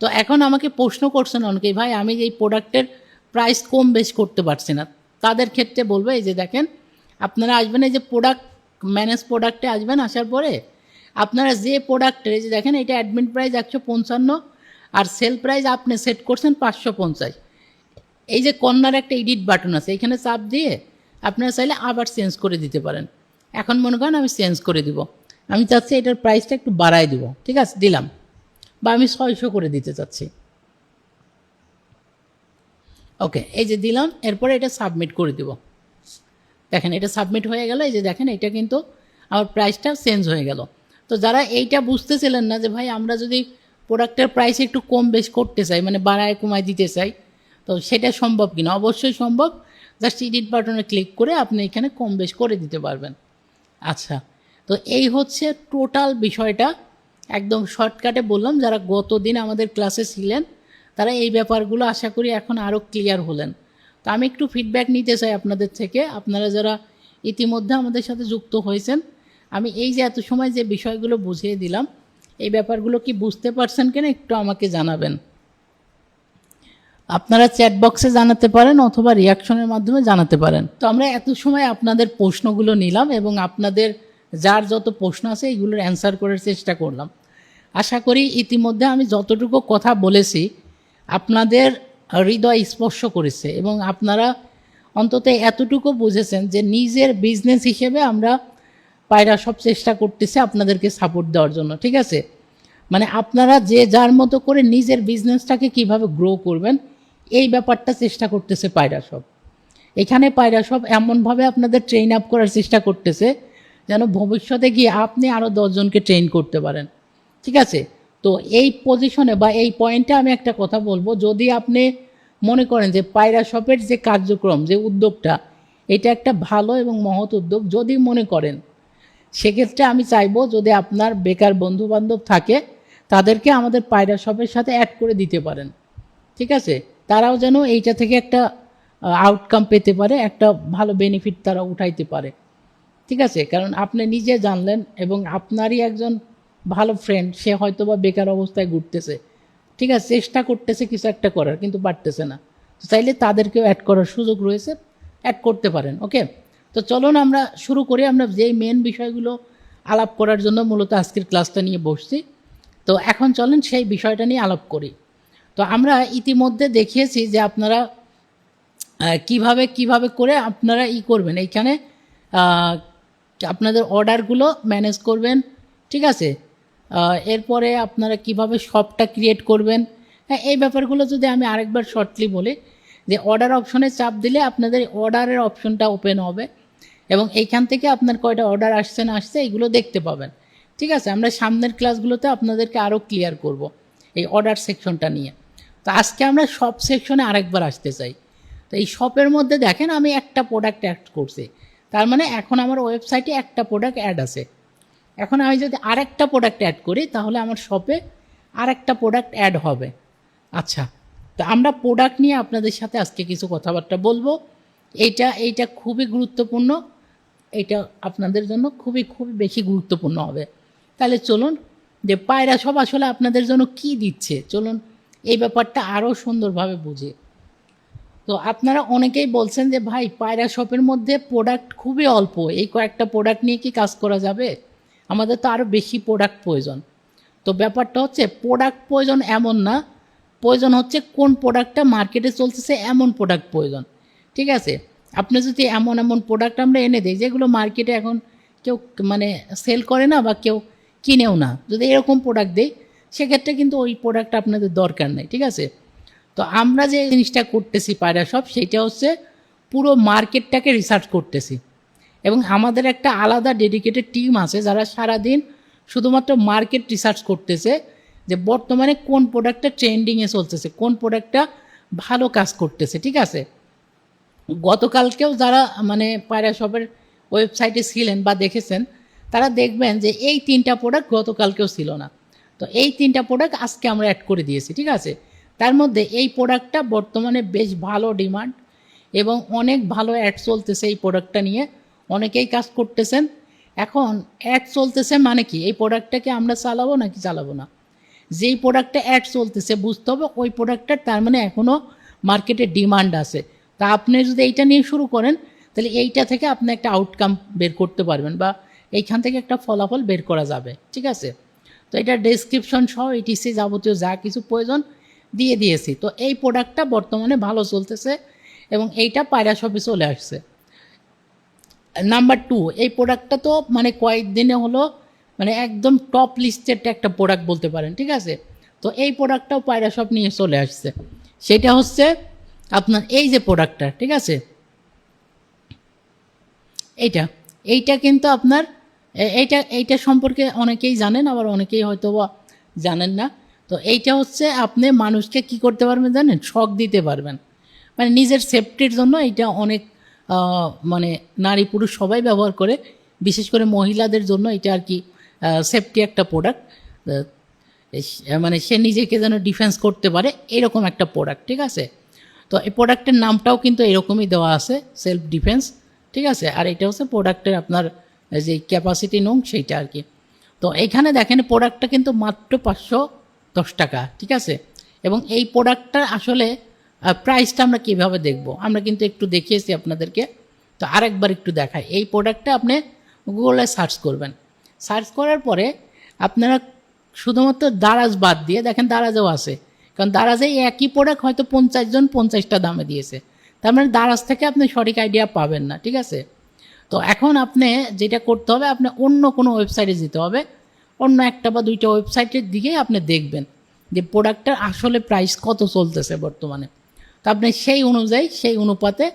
তো এখন আমাকে প্রশ্ন করছেন অনেকেই, ভাই আমি এই প্রোডাক্টের প্রাইস কম বেশ করতে পারছি না। তাদের ক্ষেত্রে বলবো এই যে দেখেন আপনারা আসবেন এই যে প্রোডাক্ট ম্যানেজ প্রোডাক্টে আসবেন। আসার পরে আপনারা যে প্রোডাক্টের এই যে দেখেন এটা অ্যাডমিন প্রাইস 155 আর সেল প্রাইস আপনি সেট করছেন 550। এই যে কর্নার একটা এডিট বাটন আছে, এখানে চাপ দিয়ে আপনারা চাইলে আবার চেঞ্জ করে দিতে পারেন। এখন মনে করেন আমি চেঞ্জ করে দিব, আমি চাচ্ছি এটার প্রাইসটা একটু বাড়াই দিব, ঠিক আছে, দিলাম। বা আমি 600 করে দিতে চাচ্ছি। ওকে, এই যে দিলাম, এরপরে এটা সাবমিট করে দিব। দেখেন এটা সাবমিট হয়ে গেল। এই যে দেখেন এটা কিন্তু আমার প্রাইসটা চেঞ্জ হয়ে গেল। তো যারা এইটা বুঝতেছিলেন না যে ভাই আমরা যদি প্রোডাক্টের প্রাইস একটু কম বেশ করতে চাই, মানে বাড়ায় কমায় দিতে চাই, তো সেটা সম্ভব কিনা? অবশ্যই সম্ভব। জাস্ট এডিট বাটনে ক্লিক করে আপনি এখানে কম বেশ করে দিতে পারবেন। আচ্ছা, তো এই হচ্ছে টোটাল বিষয়টা। একদম শর্টকাটে বললাম। যারা গতদিন আমাদের ক্লাসে ছিলেন তারা এই ব্যাপারগুলো আশা করি এখন আরও ক্লিয়ার হলেন। তো আমি একটু ফিডব্যাক নিতে চাই আপনাদের থেকে, আপনারা যারা ইতিমধ্যে আমাদের সাথে যুক্ত হয়েছেন। আমি এই যে এত সময় যে বিষয়গুলো বুঝিয়ে দিলাম, এই ব্যাপারগুলো কি বুঝতে পারছেন কিনা একটু আমাকে জানাবেন। আপনারা চ্যাট বক্সে জানাতে পারেন অথবা রিয়াকশনের মাধ্যমে জানাতে পারেন। তো আমরা এত সময় আপনাদের প্রশ্নগুলো নিলাম এবং আপনাদের যার যত প্রশ্ন আছে এইগুলোর অ্যান্সার করার চেষ্টা করলাম। আশা করি ইতিমধ্যে আমি যতটুকু কথা বলেছি আপনাদের হৃদয় স্পর্শ করেছে এবং আপনারা অন্তত এতটুকু বুঝেছেন যে নিজের বিজনেস হিসেবে আমরা পায়রা সব চেষ্টা করতেছি আপনাদেরকে সাপোর্ট দেওয়ার জন্য, ঠিক আছে। মানে আপনারা যে যার মতো করে নিজের বিজনেসটাকে কিভাবে গ্রো করবেন এই ব্যাপারটা চেষ্টা করতেছে পায়রা সব। এখানে পায়রা সব এমনভাবে আপনাদের ট্রেন আপ করার চেষ্টা করতেছে যেন ভবিষ্যতে গিয়ে আপনি আরও 10 জনকে ট্রেন করতে পারেন, ঠিক আছে। তো এই পজিশনে বা এই পয়েন্টে আমি একটা কথা বলবো, যদি আপনি মনে করেন যে পায়রা শপের যে কার্যক্রম, যে উদ্যোগটা, এটা একটা ভালো এবং মহৎ উদ্যোগ যদি মনে করেন, সেক্ষেত্রে আমি চাইবো যদি আপনার বেকার বন্ধুবান্ধব থাকে তাদেরকে আমাদের পায়রা শপের সাথে অ্যাড করে দিতে পারেন, ঠিক আছে। তারাও যেন এইটা থেকে একটা আউটকাম পেতে পারে, একটা ভালো বেনিফিট তারা উঠাইতে পারে, ঠিক আছে। কারণ আপনি নিজে জানলেন এবং আপনারই একজন ভালো ফ্রেন্ড, সে হয়তো বা বেকার অবস্থায় ঘুরতেছে, ঠিক আছে, চেষ্টা করতেছে কিছু একটা করার কিন্তু পারতেছে না। চাইলে তাদেরকেও অ্যাড করার সুযোগ রয়েছে, অ্যাড করতে পারেন। ওকে, তো চলুন আমরা শুরু করি। আমরা যেই মেন বিষয়গুলো আলাপ করার জন্য মূলত আজকের ক্লাসটা নিয়ে বসছি, তো এখন চলেন সেই বিষয়টা নিয়ে আলাপ করি। তো আমরা ইতিমধ্যে দেখিয়েছি যে আপনারা কিভাবে করে আপনারা করবেন, এইখানে আপনাদের অর্ডারগুলো ম্যানেজ করবেন, ঠিক আছে। এরপরে আপনারা কিভাবে শপটা ক্রিয়েট করবেন, হ্যাঁ, এই ব্যাপারগুলো যদি আমি আরেকবার শর্টলি বলি, যে অর্ডার অপশনে চাপ দিলে আপনাদের অর্ডারের অপশনটা ওপেন হবে এবং এইখান থেকে আপনার কয়টা অর্ডার আসছে না আসছে এইগুলো দেখতে পাবেন, ঠিক আছে। আমরা সামনের ক্লাসগুলোতে আপনাদেরকে আরও ক্লিয়ার করব এই অর্ডার সেকশনটা নিয়ে। তো আজকে আমরা শপ সেকশনে আরেকবার আসতে চাই। তো এই শপের মধ্যে দেখেন আমি একটা প্রোডাক্ট অ্যাড করছি, তার মানে এখন আমার ওয়েবসাইটে একটা প্রোডাক্ট অ্যাড আছে। এখন আমি যদি আরেকটা প্রোডাক্ট অ্যাড করি তাহলে আমার শপে আরেকটা প্রোডাক্ট অ্যাড হবে। আচ্ছা, তো আমরা প্রোডাক্ট নিয়ে আপনাদের সাথে আজকে কিছু কথাবার্তা বলবো। এইটা খুবই গুরুত্বপূর্ণ, এটা আপনাদের জন্য খুবই বেশি গুরুত্বপূর্ণ হবে। তাহলে চলুন যে পায়রা সব আসলে আপনাদের জন্য কি দিচ্ছে, চলুন এই ব্যাপারটা আরও সুন্দরভাবে বুঝি। তো আপনারা অনেকেই বলছেন যে ভাই পায়রা শপের মধ্যে প্রোডাক্ট খুবই অল্প, এই কয়েকটা প্রোডাক্ট নিয়ে কি কাজ করা যাবে? আমাদের তো আরও বেশি প্রোডাক্ট প্রয়োজন। তো ব্যাপারটা হচ্ছে প্রোডাক্ট প্রয়োজন এমন না, প্রয়োজন হচ্ছে কোন প্রোডাক্টটা মার্কেটে চলতেছে এমন প্রোডাক্ট প্রয়োজন, ঠিক আছে। আপনি যদি এমন প্রোডাক্ট আমরা এনে দিই যেগুলো মার্কেটে এখন কেউ মানে সেল করে না বা কেউ কিনেও না, যদি এরকম প্রোডাক্ট দিই সেক্ষেত্রে কিন্তু ওই প্রোডাক্ট আপনাদের দরকার নেই, ঠিক আছে। তো আমরা যে জিনিসটা করতেছি পায়রা শপ, সেইটা হচ্ছে পুরো মার্কেটটাকে রিসার্চ করতেছি এবং আমাদের একটা আলাদা ডেডিকেটেড টিম আছে যারা সারাদিন শুধুমাত্র মার্কেট রিসার্চ করতেছে যে বর্তমানে কোন প্রোডাক্টটা ট্রেন্ডিংয়ে চলতেছে, কোন প্রোডাক্টটা ভালো কাজ করতেছে। ঠিক আছে, গতকালকেও যারা মানে পায়রা শপের ওয়েবসাইটে ছিলেন বা দেখেছেন, তারা দেখবেন যে এই 3টা প্রোডাক্ট গতকালকেও ছিল না। তো এই 3টা প্রোডাক্ট আজকে আমরা অ্যাড করে দিয়েছি। ঠিক আছে, তার মধ্যে এই প্রোডাক্টটা বর্তমানে বেশ ভালো ডিমান্ড এবং অনেক ভালো অ্যাড চলতেছে এই প্রোডাক্টটা নিয়ে, অনেকেই কাজ করতেছেন। এখন অ্যাড চলতেছে মানে কি, এই প্রোডাক্টটাকে আমরা চালাবো নাকি চালাবো না? যেই প্রোডাক্টটা অ্যাড চলতেছে বুঝতে হবে ওই প্রোডাক্টটার তার মানে এখনও মার্কেটে ডিমান্ড আছে। তা আপনি যদি এইটা নিয়ে শুরু করেন তাহলে এইটা থেকে আপনি একটা আউটকাম বের করতে পারবেন বা এইখান থেকে একটা ফলাফল বের করা যাবে। ঠিক আছে, তো এটা ডেসক্রিপশন সহ ইটিসি যাবতীয় যা কিছু প্রয়োজন দিয়ে দিয়েছি। তো এই প্রোডাক্টটা বর্তমানে ভালো চলতেছে এবং এইটা পায়রা শপে চলে আসছে। নাম্বার 2, এই প্রোডাক্টটা তো মানে কয়েকদিনে হলো মানে একদম টপ লিস্টেড একটা প্রোডাক্ট বলতে পারেন। ঠিক আছে, তো এই প্রোডাক্টটাও পায়রা শপ নিয়ে চলে আসছে। সেটা হচ্ছে আপনার এই যে প্রোডাক্টটা, ঠিক আছে, এইটা কিন্তু আপনার এইটা সম্পর্কে অনেকেই জানেন, আবার অনেকেই হয়তো বা জানেন না। তো এইটা হচ্ছে আপনি মানুষকে কি করতে পারবেন জানেন, শক দিতে পারবেন। মানে নিজের সেফটির জন্য এইটা অনেক মানে নারী পুরুষ সবাই ব্যবহার করে, বিশেষ করে মহিলাদের জন্য এটা আর কি সেফটি একটা প্রোডাক্ট। মানে সে নিজেকে যেন ডিফেন্স করতে পারে এরকম একটা প্রোডাক্ট। ঠিক আছে, তো এই প্রোডাক্টের নামটাও কিন্তু এরকমই দেওয়া আছে, সেলফ ডিফেন্স। ঠিক আছে, আর এটা হচ্ছে প্রোডাক্টের আপনার যে ক্যাপাসিটি নং সেইটা আর কি। তো এইখানে দেখেন প্রোডাক্টটা কিন্তু মাত্র 510 টাকা। ঠিক আছে, এবং এই প্রোডাক্টটার আসলে প্রাইসটা আমরা কীভাবে দেখব, আমরা কিন্তু একটু দেখিয়েছি আপনাদেরকে। তো আরেকবার একটু দেখাই। এই প্রোডাক্টটা আপনি গুগলে সার্চ করবেন, সার্চ করার পরে আপনারা শুধুমাত্র দারাজ বাদ দিয়ে দেখেন দারাজও আছে, কারণ দারাজে একই প্রোডাক্ট হয়তো 50 জন 50টা দামে দিয়েছে, তার মানে দারাজ থেকে আপনি সঠিক আইডিয়া পাবেন না। ঠিক আছে, তো এখন আপনি যেটা করতে হবে, আপনি অন্য কোনো ওয়েবসাইটে যেতে হবে, অন্য একটা বা দুইটা ওয়েবসাইটের দিকেই আপনি দেখবেন যে প্রোডাক্টটার আসলে প্রাইস কত চলতেছে বর্তমানে। তো আপনি সেই অনুযায়ী সেই অনুপাতে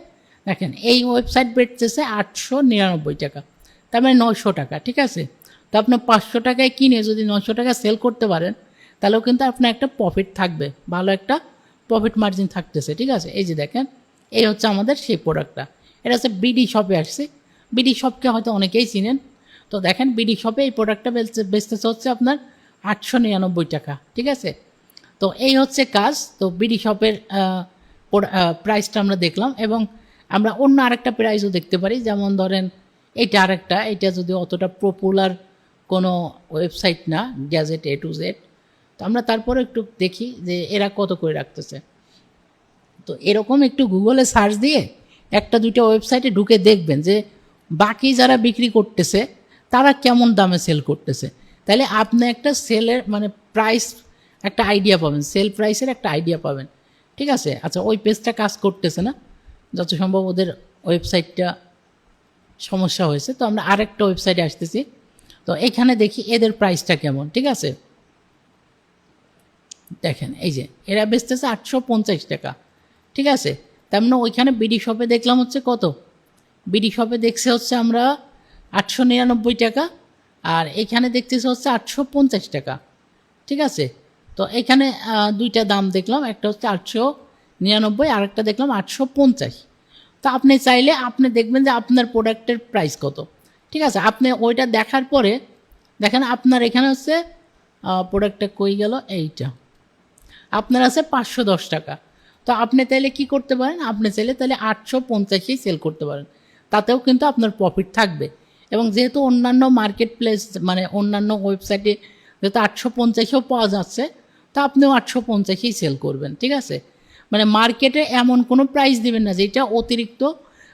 দেখেন এই ওয়েবসাইট বেচতেছে 899 টাকা, তার মানে 900 টাকা। ঠিক আছে, তো আপনি 500 টাকায় কিনে যদি 900 টাকা সেল করতে পারেন তাহলেও কিন্তু আপনার একটা প্রফিট থাকবে, ভালো একটা প্রফিট মার্জিন থাকতেছে। ঠিক আছে, এই যে দেখেন এই হচ্ছে আমাদের সেই প্রোডাক্টটা, এটা হচ্ছে বিডি শপে আসছে। বিডি শপকে হয়তো অনেকেই চিনেন। তো দেখেন বিডি শপে এই প্রোডাক্টটা বেচতেছে হচ্ছে আপনার 899 টাকা। ঠিক আছে, তো এই হচ্ছে কাজ। তো বিডি শপের প্রাইসটা আমরা দেখলাম এবং আমরা অন্য আরেকটা প্রাইসও দেখতে পারি, যেমন ধরেন এইটা আরেকটা, এটা যদি অতটা পপুলার কোনো ওয়েবসাইট না, গ্যাজেট A to Z, তো আমরা তারপরে একটু দেখি যে এরা কত করে রাখতেছে। তো এরকম একটু গুগলে সার্চ দিয়ে একটা দুইটা ওয়েবসাইটে ঢুকে দেখবেন যে বাকি যারা বিক্রি করতেছে তারা কেমন দামে সেল করতেছে, তাহলে আপনি একটা সেলের মানে প্রাইস একটা আইডিয়া পাবেন, সেল প্রাইসের একটা আইডিয়া পাবেন। ঠিক আছে, আচ্ছা ওই পেজটা কাজ করতেছে না, যত সম্ভব ওদের ওয়েবসাইটটা সমস্যা হয়েছে। তো আমরা আরেকটা ওয়েবসাইটে আসতেছি, তো এখানে দেখি এদের প্রাইসটা কেমন। ঠিক আছে, দেখেন এই যে এরা বেচতেছে 850 টাকা। ঠিক আছে, তার মানে ওইখানে বিডি শপে দেখলাম হচ্ছে কত, বিডি শপে দেখছে হচ্ছে আমরা 899 টাকা, আর এখানে দেখতেছে হচ্ছে 850 টাকা। ঠিক আছে, তো এখানে দুইটা দাম দেখলাম, একটা হচ্ছে 899 আর একটা দেখলাম 850। তো আপনি চাইলে আপনি দেখবেন যে আপনার প্রোডাক্টের প্রাইস কত। ঠিক আছে, আপনি ওইটা দেখার পরে দেখেন আপনার এখানে হচ্ছে প্রোডাক্টটা কই গেল, এইটা আপনার আছে 510 টাকা। তো আপনি তাইলে কি করতে পারেন, আপনি চাইলে তাহলে 850-এই সেল করতে পারেন, তাতেও কিন্তু আপনার প্রফিট থাকবে। এবং যেহেতু অন্যান্য মার্কেট প্লেস মানে অন্যান্য ওয়েবসাইটে যেহেতু 850-এও পাওয়া যাচ্ছে, তো আপনিও 850-এই সেল করবেন। ঠিক আছে, মানে মার্কেটে এমন কোনো প্রাইস দিবেন না যেটা অতিরিক্ত,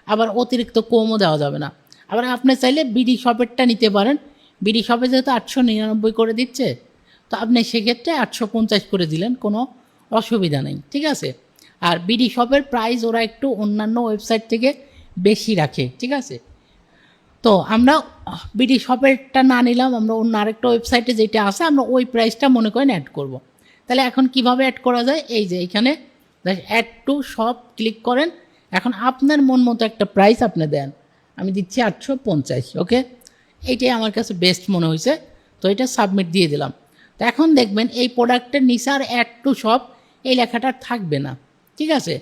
আবার অতিরিক্ত কমও দেওয়া যাবে না। আবার আপনি চাইলে বিডি শপেরটা নিতে পারেন, বিডি শপে যেহেতু 899 করে দিচ্ছে, তো আপনি সেক্ষেত্রে 850 করে দিলেন, কোনো অসুবিধা নেই। ঠিক আছে, আর বিডি শপের প্রাইস ওরা একটু অন্যান্য ওয়েবসাইট থেকে বেশি রাখে। ঠিক আছে, তো আমরা বিডি শপেরটা না নিলাম, আমরা অন্য আরেকটা ওয়েবসাইটে যেটা আছে আমরা ওই প্রাইসটা মনে করেন অ্যাড করব। তাহলে এখন কিভাবে অ্যাড করা যায়, এই যে এখানে অ্যাড টু শপ ক্লিক করেন, এখন আপনার মন মতো একটা প্রাইস আপনি দেন, আমি দিচ্ছি 850। ওকে, এইটাই আমার কাছে বেস্ট মনে হয়েছে। তো তো এটা সাবমিট দিয়ে দিলাম। তো এখন দেখবেন এই প্রোডাক্টের নিচে আর অ্যাড টু শপ এই লেখাটা থাকবে না, ঠিক আছে।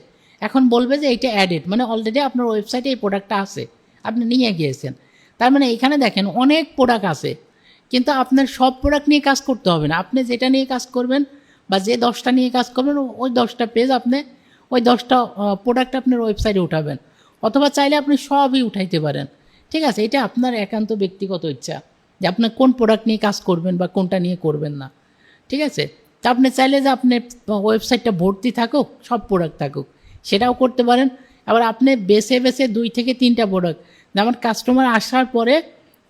এখন বলবে যে এইটা অ্যাডেড, মানে অলরেডি আপনার ওয়েবসাইটে এই প্রোডাক্টটা আছে, আপনি নিয়ে গিয়েছেন। তার মানে এখানে দেখেন অনেক প্রোডাক্ট আছে, কিন্তু আপনার সব প্রোডাক্ট নিয়ে কাজ করতে হবে না। আপনি যেটা নিয়ে কাজ করবেন বা যে 10টা নিয়ে কাজ করবেন ওই 10টা পেজ আপনি ওই 10টা প্রোডাক্ট আপনার ওয়েবসাইটে উঠাবেন, অথবা চাইলে আপনি সবই উঠাইতে পারেন, ঠিক আছে। এটা আপনার একান্ত ব্যক্তিগত ইচ্ছা যে আপনি কোন প্রোডাক্ট নিয়ে কাজ করবেন বা কোনটা নিয়ে করবেন না, ঠিক আছে। তা আপনি চাইলে যে আপনার ওয়েবসাইটটা ভর্তি থাকুক, সব প্রোডাক্ট থাকুক, সেটাও করতে পারেন। আবার আপনি বেছে বেছে 2 থেকে 3টা প্রোডাক্ট, যেমন কাস্টমার আসার পরে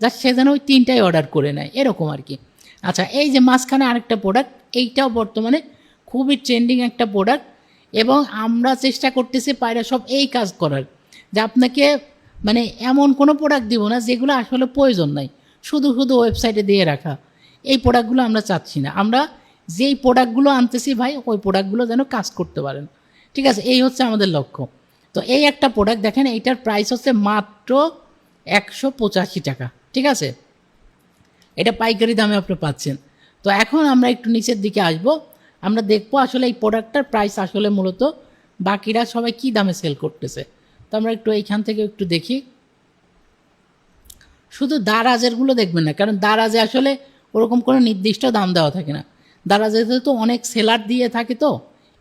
যা সে যেন ওই 3টাই অর্ডার করে নেয়, এরকম আর কি। আচ্ছা, এই যে মাঝখানে আরেকটা প্রোডাক্ট, এইটাও বর্তমানে খুবই ট্রেন্ডিং একটা প্রোডাক্ট, এবং আমরা চেষ্টা করতেছি পায়রা সব এই কাজ করার, যে আপনাকে মানে এমন কোনো প্রোডাক্ট দিব না যেগুলো আসলে প্রয়োজন নাই, শুধু শুধু ওয়েবসাইটে দিয়ে রাখা, এই প্রোডাক্টগুলো আমরা চাচ্ছি না। আমরা যেই প্রোডাক্টগুলো আনতেছি ভাই, ওই প্রোডাক্টগুলো যেন কাজ করতে পারেন, ঠিক আছে। এই হচ্ছে আমাদের লক্ষ্য। তো এই একটা প্রোডাক্ট দেখেন, এইটার প্রাইস হচ্ছে মাত্র 185 টাকা, ঠিক আছে। এটা পাইকারি দামে আপনি পাচ্ছেন। তো এখন আমরা একটু নিচের দিকে আসব, আমরা দেখবো আসলে এই প্রোডাক্টটার প্রাইস আসলে মূলত বাকিরা সবাই কি দামে সেল করতেছে। তো আমরা একটু এইখান থেকে একটু দেখি। শুধু দারাজেরগুলো দেখবেন না, কারণ দারাজে আসলে ওরকম কোনো নির্দিষ্ট দাম দেওয়া থাকে না। দারাজেতে তো অনেক সেলার দিয়ে থাকে, তো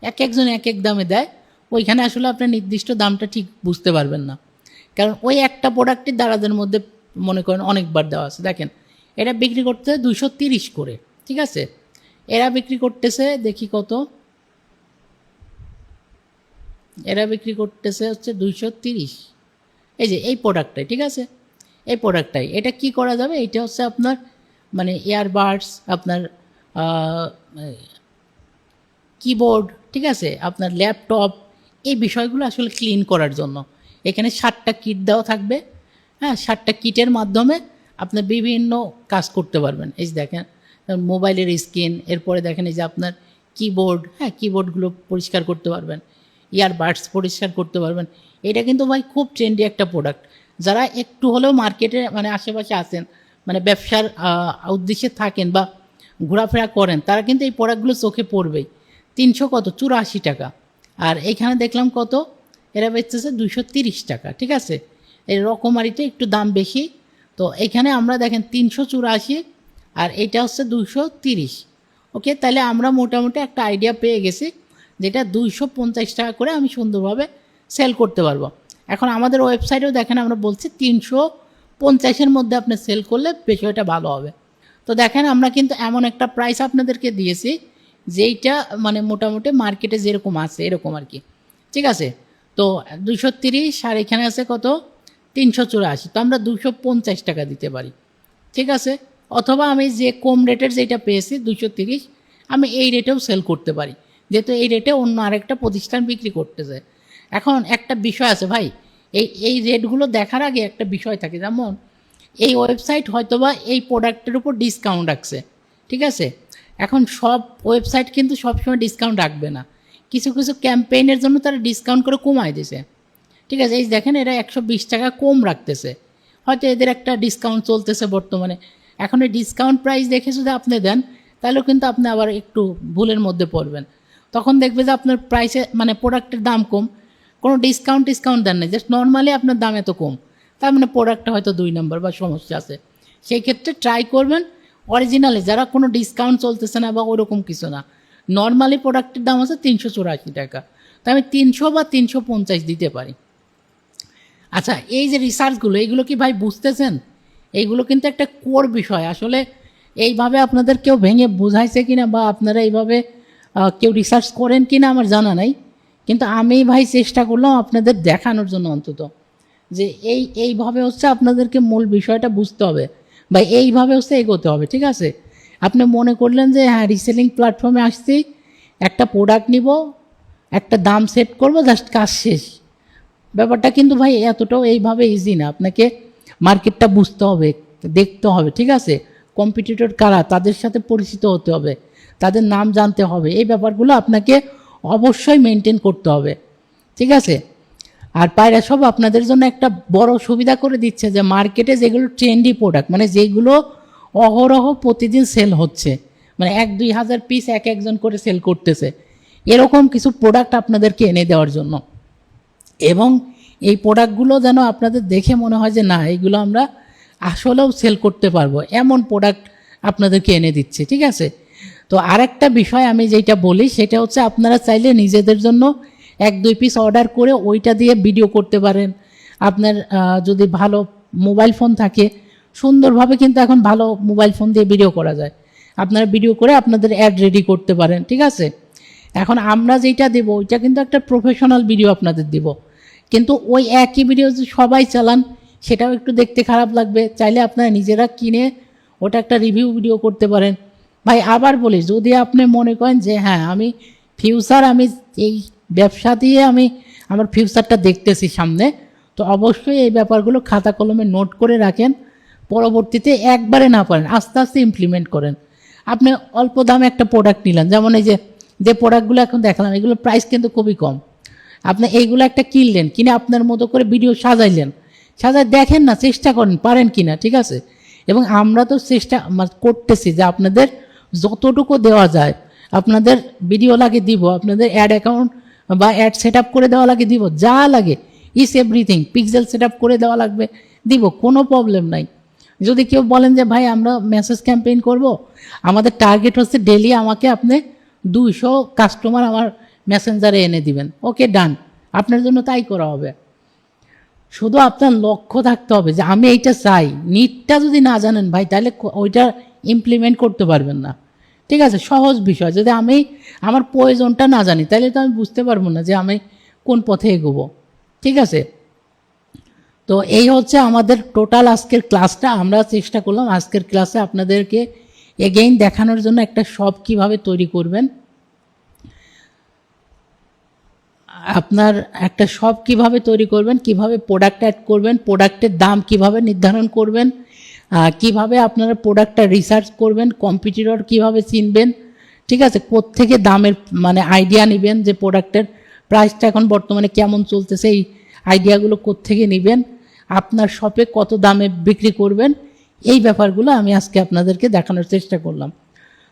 এক একজন এক এক দামে দেয়, ওইখানে আসলে আপনার নির্দিষ্ট দামটা ঠিক বুঝতে পারবেন না, কারণ ওই একটা প্রোডাক্টের দারাজের মধ্যে মনে করেন অনেকবার দেওয়া আছে। দেখেন এটা বিক্রি করতে 230 করে, ঠিক আছে। এরা বিক্রি করতেছে দেখি কত, এরা বিক্রি করতেছে হচ্ছে 230। এই যে এই প্রোডাক্টটাই, ঠিক আছে, এই প্রোডাক্টটাই। এটা কি করা যাবে, এটা হচ্ছে আপনার মানে ইয়ারবাডস, আপনার কিবোর্ড, ঠিক আছে, আপনার ল্যাপটপ, এই বিষয়গুলো আসলে ক্লিন করার জন্য এখানে 7টা কিট দেওয়া থাকবে। হ্যাঁ, 7টা কিটের মাধ্যমে আপনার বিভিন্ন কাজ করতে পারবেন। এই যে দেখেন মোবাইলের স্ক্রিন, এরপরে দেখেন এই যে আপনার কিবোর্ড, হ্যাঁ কিবোর্ডগুলো পরিষ্কার করতে পারবেন, ইয়ারবাডস পরিষ্কার করতে পারবেন। এটা কিন্তু ভাই খুব ট্রেন্ডি একটা প্রোডাক্ট। যারা একটু হলেও মার্কেটে মানে আশেপাশে আছেন, মানে ব্যবসার উদ্দেশ্যে থাকেন বা ঘোরাফেরা করেন, তারা কিন্তু এই প্রোডাক্টগুলো চোখে পড়বেই। 384 টাকা, আর এইখানে দেখলাম কত, এরা বেচতেছে 230 টাকা, ঠিক আছে। এই রকমারিতে একটু দাম বেশি। তো এখানে আমরা দেখেন 384 আর এইটা হচ্ছে 230। ওকে, তাহলে আমরা মোটামুটি একটা আইডিয়া পেয়ে গেছি, যেটা 250 টাকা করে আমি সুন্দরভাবে সেল করতে পারবো। এখন আমাদের ওয়েবসাইটেও দেখেন আমরা বলছি 350-এর মধ্যে আপনি সেল করলে বিষয়টা ভালো হবে। তো দেখেন আমরা কিন্তু এমন একটা প্রাইস আপনাদেরকে দিয়েছি যেইটা মানে মোটামুটি মার্কেটে যেরকম আছে এরকম আর কি, ঠিক আছে। তো 230 আর এখানে আছে কত, 384, তো আমরা 250 টাকা দিতে পারি, ঠিক আছে। অথবা আমি যে কম রেটের যেটা পেয়েছি 230, আমি এই রেটেও সেল করতে পারি, যেহেতু এই রেটে অন্য আরেকটা প্রতিষ্ঠান বিক্রি করতেছে। এখন একটা বিষয় আছে ভাই, এই রেটগুলো দেখার আগে একটা বিষয় থাকে, যেমন এই ওয়েবসাইট হয়তোবা এই প্রোডাক্টের উপর ডিসকাউন্ট রাখছে, ঠিক আছে। এখন সব ওয়েবসাইট কিন্তু সবসময় ডিসকাউন্ট রাখবে না, কিছু কিছু ক্যাম্পেইনের জন্য তারা ডিসকাউন্ট করে কমায় দিয়েছে, ঠিক আছে। এই দেখেন এরা 120 টাকা কম রাখতেছে, হয়তো এদের একটা ডিসকাউন্ট চলতেছে বর্তমানে। এখন এই ডিসকাউন্ট প্রাইস দেখে যদি আপনি দেন, তাহলেও কিন্তু আপনি আবার একটু ভুলের মধ্যে পড়বেন। তখন দেখবে যে আপনার প্রাইসে মানে প্রোডাক্টের দাম কম, কোনো ডিসকাউন্ট দেন না, জাস্ট নর্মালি আপনার দাম এত কম, তার মানে প্রোডাক্টটা হয়তো 2 নম্বর বা সমস্যা আছে। সেই ক্ষেত্রে ট্রাই করবেন অরিজিনালি, যারা কোনো ডিসকাউন্ট চলতেছে না বা ওরকম কিছু না, নর্মালি প্রোডাক্টের দাম আছে 384 টাকা, তো আমি 300 বা 350 দিতে পারি। আচ্ছা, এই যে রিসার্চগুলো, এইগুলো কি ভাই বুঝতেছেন? এইগুলো কিন্তু একটা কোর বিষয়। আসলে এইভাবে আপনাদের কেউ ভেঙে বোঝাইছে কিনা বা আপনারা এইভাবে কেউ রিসার্চ করেন কিনা আমার জানা নাই, কিন্তু আমি ভাই চেষ্টা করলাম আপনাদের দেখানোর জন্য অন্তত, যে এইভাবে হচ্ছে আপনাদেরকে মূল বিষয়টা বুঝতে হবে বা এইভাবে হচ্ছে এগোতে হবে, ঠিক আছে। আপনি মনে করলেন যে হ্যাঁ রিসেলিং প্ল্যাটফর্মে আসছি, একটা প্রোডাক্ট নিব, একটা দাম সেট করব, জাস্ট কাজ শেষ। ব্যাপারটা কিন্তু ভাই এতটাও এইভাবে ইজি না, আপনাকে মার্কেটটা বুঝতে হবে, দেখতে হবে, ঠিক আছে। কম্পিটিটর কারা, তাদের সাথে পরিচিত হতে হবে, তাদের নাম জানতে হবে, এই ব্যাপারগুলো আপনাকে অবশ্যই মেনটেন করতে হবে, ঠিক আছে। আর পায়রা সব আপনাদের জন্য একটা বড় সুবিধা করে দিচ্ছে, যে মার্কেটে যেগুলো ট্রেন্ডি প্রোডাক্ট, মানে যেগুলো অহরহ প্রতিদিন সেল হচ্ছে, মানে 1-2 হাজার পিস একজন করে সেল করতেছে, এরকম কিছু প্রোডাক্ট আপনাদেরকে এনে দেওয়ার জন্য। এবং এই প্রোডাক্টগুলো যেন আপনাদের দেখে মনে হয় যে না, এগুলো আমরা আসলেও সেল করতে পারবো, এমন প্রোডাক্ট আপনাদেরকে এনে দিচ্ছে, ঠিক আছে। তো আরেকটা বিষয় আমি যেটা বলি সেটা হচ্ছে, আপনারা চাইলে নিজেদের জন্য 1-2 পিস অর্ডার করে ওইটা দিয়ে ভিডিও করতে পারেন। আপনার যদি ভালো মোবাইল ফোন থাকে, সুন্দরভাবে কিন্তু এখন ভালো মোবাইল ফোন দিয়ে ভিডিও করা যায়, আপনারা ভিডিও করে আপনাদের অ্যাড রেডি করতে পারেন, ঠিক আছে। এখন আমরা যেটা দেবো ওইটা কিন্তু একটা প্রফেশনাল ভিডিও আপনাদের দিব, কিন্তু ওই একই ভিডিও যদি সবাই চালান সেটাও একটু দেখতে খারাপ লাগবে। চাইলে আপনারা নিজেরা কিনে ওটা একটা রিভিউ ভিডিও করতে পারেন। ভাই আবার বলি, যদি আপনি মনে করেন যে হ্যাঁ আমি এই ব্যবসা দিয়ে আমি আমার ফিউচারটা দেখতেছি সামনে, তো অবশ্যই এই ব্যাপারগুলো খাতা কলমে নোট করে রাখেন, পরবর্তীতে একবারে না পারেন আস্তে আস্তে ইমপ্লিমেন্ট করেন। আপনি অল্প দামে একটা প্রোডাক্ট নিলেন, যেমন এই যে প্রোডাক্টগুলো এখন দেখালাম, এগুলোর প্রাইস কিন্তু খুবই কম। আপনি এইগুলো একটা কিনলেন, কিনে আপনার মতো করে ভিডিও সাজাইলেন, দেখেন না, চেষ্টা করেন পারেন কিনা, ঠিক আছে। এবং আমরা তো চেষ্টা করতেছি যে আপনাদের যতটুকু দেওয়া যায়, আপনাদের ভিডিও লাগে দিব, আপনাদের অ্যাড অ্যাকাউন্ট বা অ্যাড সেট আপ করে দেওয়া লাগে দিব, যা লাগে এভরিথিং, পিক্সেল সেট আপ করে দেওয়া লাগবে দিব, কোনো প্রবলেম নাই। যদি কেউ বলেন যে ভাই আমরা মেসেজ ক্যাম্পেইন করব, আমাদের টার্গেট হচ্ছে ডেলি আমাকে আপনি 200 কাস্টমার আমার মেসেঞ্জারে এনে দিবেন, ওকে ডান, আপনার জন্য তাই করা হবে। শুধু আপনার লক্ষ্য থাকতে হবে যে আমি এইটা চাই। নিটটা যদি না জানেন ভাই, তাহলে ওইটা ইমপ্লিমেন্ট করতে পারবেন না, ঠিক আছে। সহজ বিষয়, যদি আমি আমার প্রয়োজনটা না জানি তাহলে তো আমি বুঝতে পারবো না যে আমি কোন পথে এগোবো, ঠিক আছে। তো এই হচ্ছে আমাদের টোটাল আজকের ক্লাসটা। আমরা চেষ্টা করলাম আজকের ক্লাসে আপনাদেরকে এগেইন দেখানোর জন্য একটা শপ কিভাবে তৈরি করবেন, আপনার একটা শপ কিভাবে তৈরি করবেন, কিভাবে প্রোডাক্ট অ্যাড করবেন, প্রোডাক্টের দাম কিভাবে নির্ধারণ করবেন, কিভাবে আপনারা প্রোডাক্টটা রিসার্চ করবেন, কম্পিটিটর কিভাবে চিনবেন, ঠিক আছে, কোত্থেকে দামের মানে আইডিয়া নেবেন যে প্রোডাক্টের প্রাইসটা এখন বর্তমানে কেমন চলতেছে, এই আইডিয়াগুলো কোত্থেকে নেবেন, আপনার শপে কত দামে বিক্রি করবেন, এই ব্যাপারগুলো আমি আজকে আপনাদেরকে দেখানোর চেষ্টা করলাম।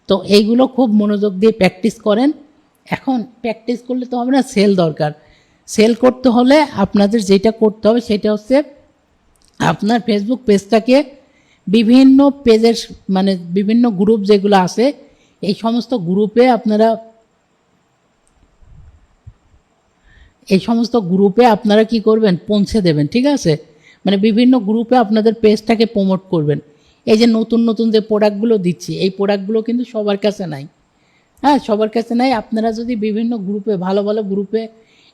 তো এইগুলো খুব মনোযোগ দিয়ে প্র্যাকটিস করেন। এখন প্র্যাকটিস করলে তো হবে না, সেল দরকার। সেল করতে হলে আপনাদের যেটা করতে হবে সেটা হচ্ছে আপনার ফেসবুক পেজটাকে বিভিন্ন পেজের মানে বিভিন্ন গ্রুপ যেগুলো আছে, এই সমস্ত গ্রুপে আপনারা কি করবেন, পৌঁছে দেবেন, ঠিক আছে। মানে বিভিন্ন গ্রুপে আপনাদের পেজটাকে প্রমোট করবেন। এই যে নতুন নতুন যে প্রোডাক্টগুলো দিচ্ছি, এই প্রোডাক্টগুলো কিন্তু সবার কাছে নাই, হ্যাঁ সবার কাছে নাই। আপনারা যদি বিভিন্ন গ্রুপে, ভালো ভালো গ্রুপে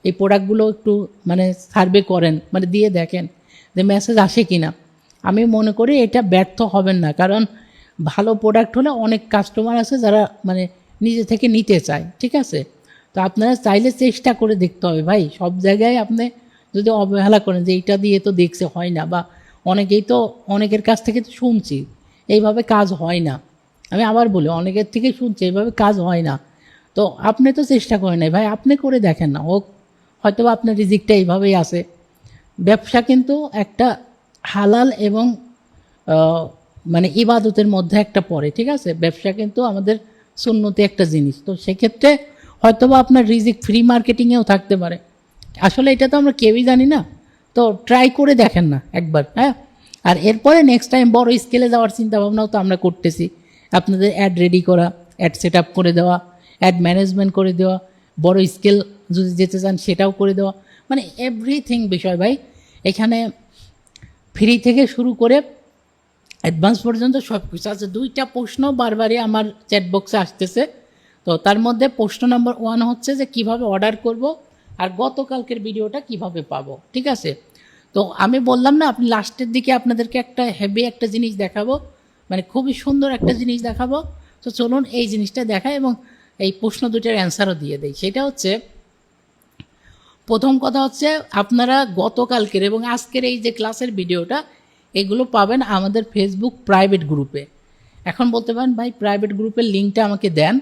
এই প্রোডাক্টগুলো একটু মানে সার্ভে করেন, মানে দিয়ে দেখেন যে মেসেজ আসে কি না, আমি মনে করি এটা ব্যর্থ হবেন না। কারণ ভালো প্রোডাক্ট হলে অনেক কাস্টমার আছে যারা মানে নিজে থেকে নিতে চায়, ঠিক আছে। তো আপনারা চাইলে চেষ্টা করে দেখতে হবে ভাই। সব জায়গায় আপনি যদি অবহেলা করেন যে এইটা দিয়ে তো দেখছে হয় না, বা অনেকের কাছ থেকে তো শুনছি এইভাবে কাজ হয় না, আমি আবার বলি অনেকের থেকে শুনছি এইভাবে কাজ হয় না, তো আপনি তো চেষ্টা করেন নাই ভাই, আপনি করে দেখেন না, হয়তো আপনার রিজিকটা এইভাবেই আসে। ব্যবসা কিন্তু একটা হালাল এবং মানে ইবাদতের মধ্যে একটা পড়ে, ঠিক আছে। ব্যবসা কিন্তু আমাদের সুন্নতি একটা জিনিস, তো সেক্ষেত্রে হয়তোবা আপনার রিজিক ফ্রি মার্কেটিংয়েও থাকতে পারে। আসলে এটা তো আমরা কেউই জানি না, তো ট্রাই করে দেখেন না একবার, হ্যাঁ। আর এরপরে নেক্সট টাইম বড় স্কেলে যাওয়ার চিন্তাভাবনাও তো আমরা করতেছি। আপনাদের অ্যাড রেডি করা, অ্যাড সেট আপ করে দেওয়া, অ্যাড ম্যানেজমেন্ট করে দেওয়া, বড় স্কেল যদি যেতে চান সেটাও করে দেওয়া, মানে এভরিথিং বিষয় ভাই এখানে ফ্রি থেকে শুরু করে অ্যাডভান্স পর্যন্ত সব কিছু আছে। 2টা প্রশ্ন বারবারই আমার চ্যাট বক্সে আসতেছে, তো তার মধ্যে প্রশ্ন নাম্বার 1 হচ্ছে যে কিভাবে অর্ডার করব, আর গতকালকের ভিডিওটা কিভাবে পাবো, ঠিক আছে। তো আমি বললাম না, আপনি লাস্টের দিকে আপনাদেরকে একটা হেভি একটা জিনিস দেখাবো, মানে খুবই সুন্দর একটা জিনিস দেখাবো। তো চলুন এই জিনিসটা দেখাই এবং এই প্রশ্ন দুটার অ্যান্সারও দিয়ে দেই। সেটা হচ্ছে, প্রথম কথা হচ্ছে আপনারা গতকালকের এবং আজকের এই যে ক্লাসের ভিডিওটা, এগুলো পাবেন আমাদের ফেসবুক প্রাইভেট গ্রুপে। এখন বলতে পারেন ভাই প্রাইভেট গ্রুপের লিঙ্কটা আমাকে দেন,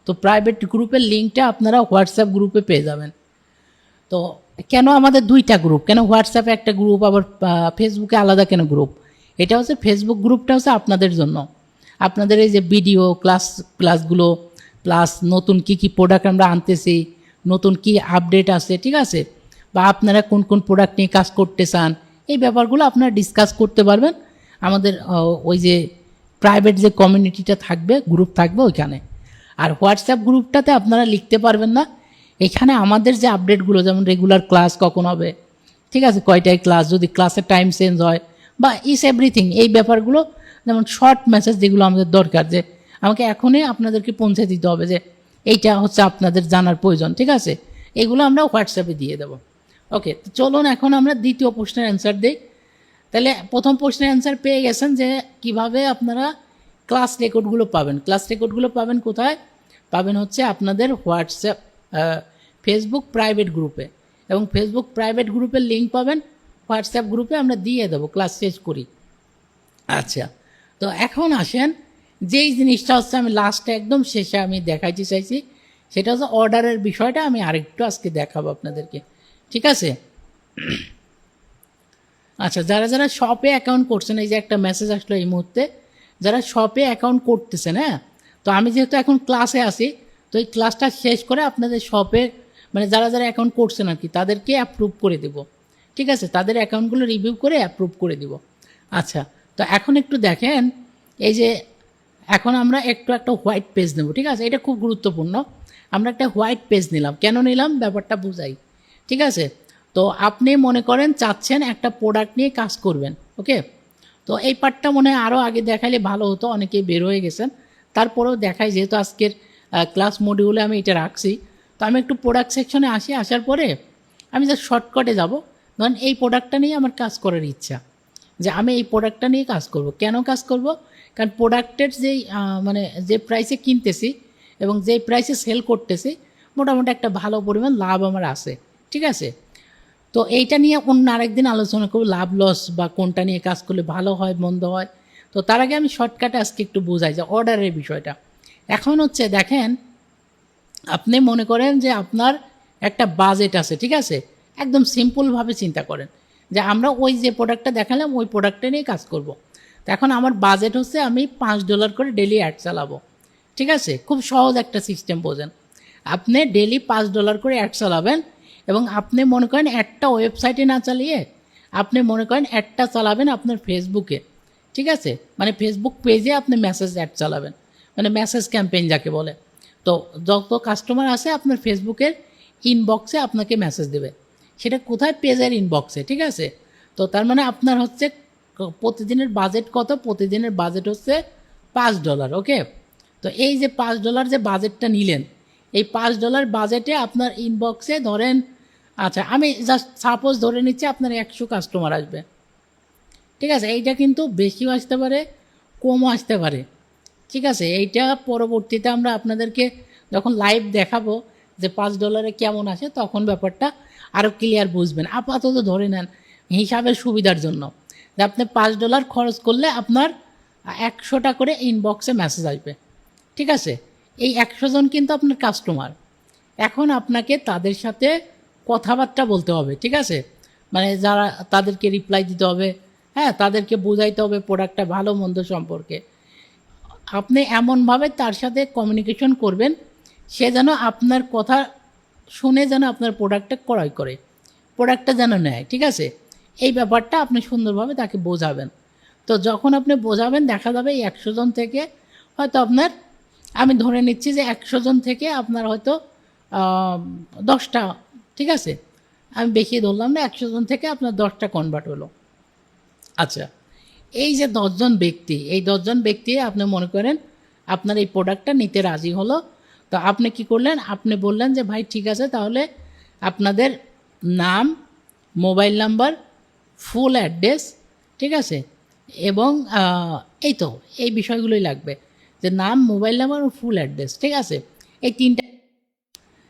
তো প্রাইভেট গ্রুপের লিঙ্কটা আপনারা হোয়াটসঅ্যাপ গ্রুপে পেয়ে যাবেন। তো কেন আমাদের 2টা গ্রুপ, কেন হোয়াটসঅ্যাপে একটা গ্রুপ আবার ফেসবুকে আলাদা কেন গ্রুপ, এটা হচ্ছে ফেসবুক গ্রুপটা হচ্ছে আপনাদের জন্য, আপনাদের এই যে ভিডিও ক্লাসগুলো প্লাস নতুন কি প্রোডাক্ট আমরা আনতেছি, নতুন কি আপডেট আছে, ঠিক আছে, বা আপনারা কোন কোন প্রোডাক্ট নিয়ে কাজ করতে চান, এই ব্যাপারগুলো আপনারা ডিসকাস করতে পারবেন আমাদের ওই যে প্রাইভেট যে কমিউনিটিটা থাকবে, গ্রুপ থাকবে ওইখানে। আর হোয়াটসঅ্যাপ গ্রুপটাতে আপনারা লিখতে পারবেন না, এখানে আমাদের যে আপডেটগুলো, যেমন রেগুলার ক্লাস কখন হবে, ঠিক আছে, কয়টায় ক্লাস, যদি ক্লাসের টাইম চেঞ্জ হয়, বা এভরিথিং, এই ব্যাপারগুলো, যেমন শর্ট মেসেজ যেগুলো আমাদের দরকার, যে আমাকে এখনই আপনাদেরকে পৌঁছে দিতে হবে যে এইটা হচ্ছে আপনাদের জানার প্রয়োজন, ঠিক আছে, এগুলো আমরা হোয়াটসঅ্যাপে দিয়ে দেবো। ওকে, তো চলুন এখন আমরা দ্বিতীয় প্রশ্নের অ্যান্সার দিই। তাহলে প্রথম প্রশ্নের অ্যান্সার পেয়ে গেছেন যে কিভাবে আপনারা ক্লাস রেকর্ডগুলো পাবেন। ক্লাস রেকর্ডগুলো পাবেন কোথায়? পাবেন হচ্ছে আপনাদের হোয়াটসঅ্যাপ ফেসবুক প্রাইভেট গ্রুপে, এবং ফেসবুক প্রাইভেট গ্রুপের লিঙ্ক পাবেন হোয়াটসঅ্যাপ গ্রুপে, আমরা দিয়ে দেবো ক্লাস শেষ করি। আচ্ছা, তো এখন আসেন, যেই জিনিসটা হচ্ছে আমি লাস্টে একদম শেষে আমি দেখাইতে চাইছি, সেটা হচ্ছে অর্ডারের বিষয়টা আমি আরেকটু আজকে দেখাবো আপনাদেরকে, ঠিক আছে। আচ্ছা, যারা যারা শপে অ্যাকাউন্ট করছেন, এই যে একটা মেসেজ আসলো এই মুহূর্তে, যারা শপে অ্যাকাউন্ট করতেছেন, হ্যাঁ, তো আমি যেহেতু এখন ক্লাসে আসি, তো এই ক্লাসটা শেষ করে আপনাদের শপে, মানে যারা যারা অ্যাকাউন্ট করছেন আর কি, তাদেরকে অ্যাপ্রুভ করে দেব, ঠিক আছে, তাদের অ্যাকাউন্টগুলো রিভিউ করে অ্যাপ্রুভ করে দিব। আচ্ছা, তো এখন একটু দেখেন, এই যে এখন আমরা একটা হোয়াইট পেজ নেব, ঠিক আছে, এটা খুব গুরুত্বপূর্ণ। আমরা একটা হোয়াইট পেজ নিলাম, কেন নিলাম ব্যাপারটা বুঝাই, ঠিক আছে। তো আপনি মনে করেন চাচ্ছেন একটা প্রোডাক্ট নিয়ে কাজ করবেন, ওকে, তো এই পার্টটা মনে হয় আরও আগে দেখাইলে ভালো হতো, অনেকেই বের হয়ে গেছেন, তারপরেও দেখাই, যেহেতু আজকের ক্লাস মডিউলে আমি এটা রাখছি। তো আমি একটু প্রোডাক্ট সেকশনে আসার পরে আমি যা শর্টকাটে যাব, ধরেন এই প্রোডাক্টটা নিয়ে আমার কাজ করার ইচ্ছা, যে আমি এই প্রোডাক্টটা নিয়ে কাজ করব। কেন কাজ করব? কারণ প্রোডাক্টের যেই মানে যে প্রাইসে কিনতেছি এবং যেই প্রাইসে সেল করতেছি, মোটামুটি একটা ভালো পরিমাণ লাভ আমার আছে, ঠিক আছে। তো এইটা নিয়ে অন্য আরেকদিন আলোচনা করব, লাভ লস বা কোনটা নিয়ে কাজ করলে ভালো হয় মন্দ হয়। তো তার আগে আমি শর্টকাটে আজকে একটু বোঝাই যে অর্ডারের বিষয়টা। এখন হচ্ছে দেখেন, আপনি মনে করেন যে আপনার একটা বাজেট আছে, ঠিক আছে, একদম সিম্পলভাবে চিন্তা করেন যে আমরা ওই যে প্রোডাক্টটা দেখালাম ওই প্রোডাক্টটা নিয়ে কাজ করব। তো এখন আমার বাজেট হচ্ছে আমি $5 করে ডেলি অ্যাড চালাবো, ঠিক আছে, খুব সহজ একটা সিস্টেম বোঝেন। আপনি ডেলি $5 করে অ্যাড চালাবেন, এবং আপনি মনে করেন একটা ওয়েবসাইটে না চালিয়ে আপনি মনে করেন অ্যাডটা চালাবেন আপনার ফেসবুকে, ঠিক আছে, মানে ফেসবুক পেজে আপনি মেসেজ অ্যাড চালাবেন, মানে মেসেজ ক্যাম্পেইন যাকে বলে। তো যত কাস্টমার আসে আপনার ফেসবুকের ইনবক্সে আপনাকে মেসেজ দেবে, সেটা কোথায়? পেজের ইনবক্সে, ঠিক আছে। তো তার মানে আপনার হচ্ছে প্রতিদিনের বাজেট কত? প্রতিদিনের বাজেট হচ্ছে $5, ওকে। তো এই যে $5 যে বাজেটটা নিলেন, এই $5 বাজেটে আপনার ইনবক্সে ধরেন, আচ্ছা আমি জাস্ট সাপোজ ধরে নিচ্ছি আপনার 100 কাস্টমার আসবে, ঠিক আছে, এইটা কিন্তু বেশিও আসতে পারে কমও আসতে পারে, ঠিক আছে। এইটা পরবর্তীতে আমরা আপনাদেরকে যখন লাইভ দেখাবো যে $5 কেমন আসে, তখন ব্যাপারটা আরও ক্লিয়ার বুঝবেন। আপাতত ধরে নেন হিসাবের সুবিধার জন্য যে আপনি $5 খরচ করলে আপনার 100টা করে ইনবক্সে মেসেজ আসবে, ঠিক আছে। এই 100 জন কিন্তু আপনার কাস্টমার। এখন আপনাকে তাদের সাথে কথাবার্তা বলতে হবে, ঠিক আছে, মানে যারা তাদেরকে রিপ্লাই দিতে হবে, হ্যাঁ, তাদেরকে বোঝাইতে হবে প্রোডাক্টটা ভালো মন্দ সম্পর্কে। আপনি এমনভাবে তার সাথে কমিউনিকেশন করবেন, সে যেন আপনার কথা শুনে যেন আপনার প্রোডাক্টটা ক্রয় করে, প্রোডাক্টটা যেন নেয়, ঠিক আছে। এই ব্যাপারটা আপনি সুন্দরভাবে তাকে বোঝাবেন। তো যখন আপনি বোঝাবেন, দেখা যাবে এই 100 জন থেকে হয়তো আপনার, আমি ধরে নিচ্ছি যে 100 জন থেকে আপনার হয়তো 10টা, ঠিক আছে, আমি বেশি ধরলাম না, 100 জন থেকে আপনার 10টা কনভার্ট হলো। আচ্ছা, এই যে 10 জন ব্যক্তি, এই 10 জন ব্যক্তি আপনি মনে করেন আপনার এই প্রোডাক্টটা নিতে রাজি হলো। তো আপনি কি করলেন? আপনি বললেন যে ভাই ঠিক আছে, তাহলে আপনাদের নাম, মোবাইল নাম্বার, ফুল অ্যাড্রেস, ঠিক আছে, এবং এই তো এই বিষয়গুলোই লাগবে, যে নাম, মোবাইল নাম্বার ও ফুল অ্যাড্রেস, ঠিক আছে, এই 3টা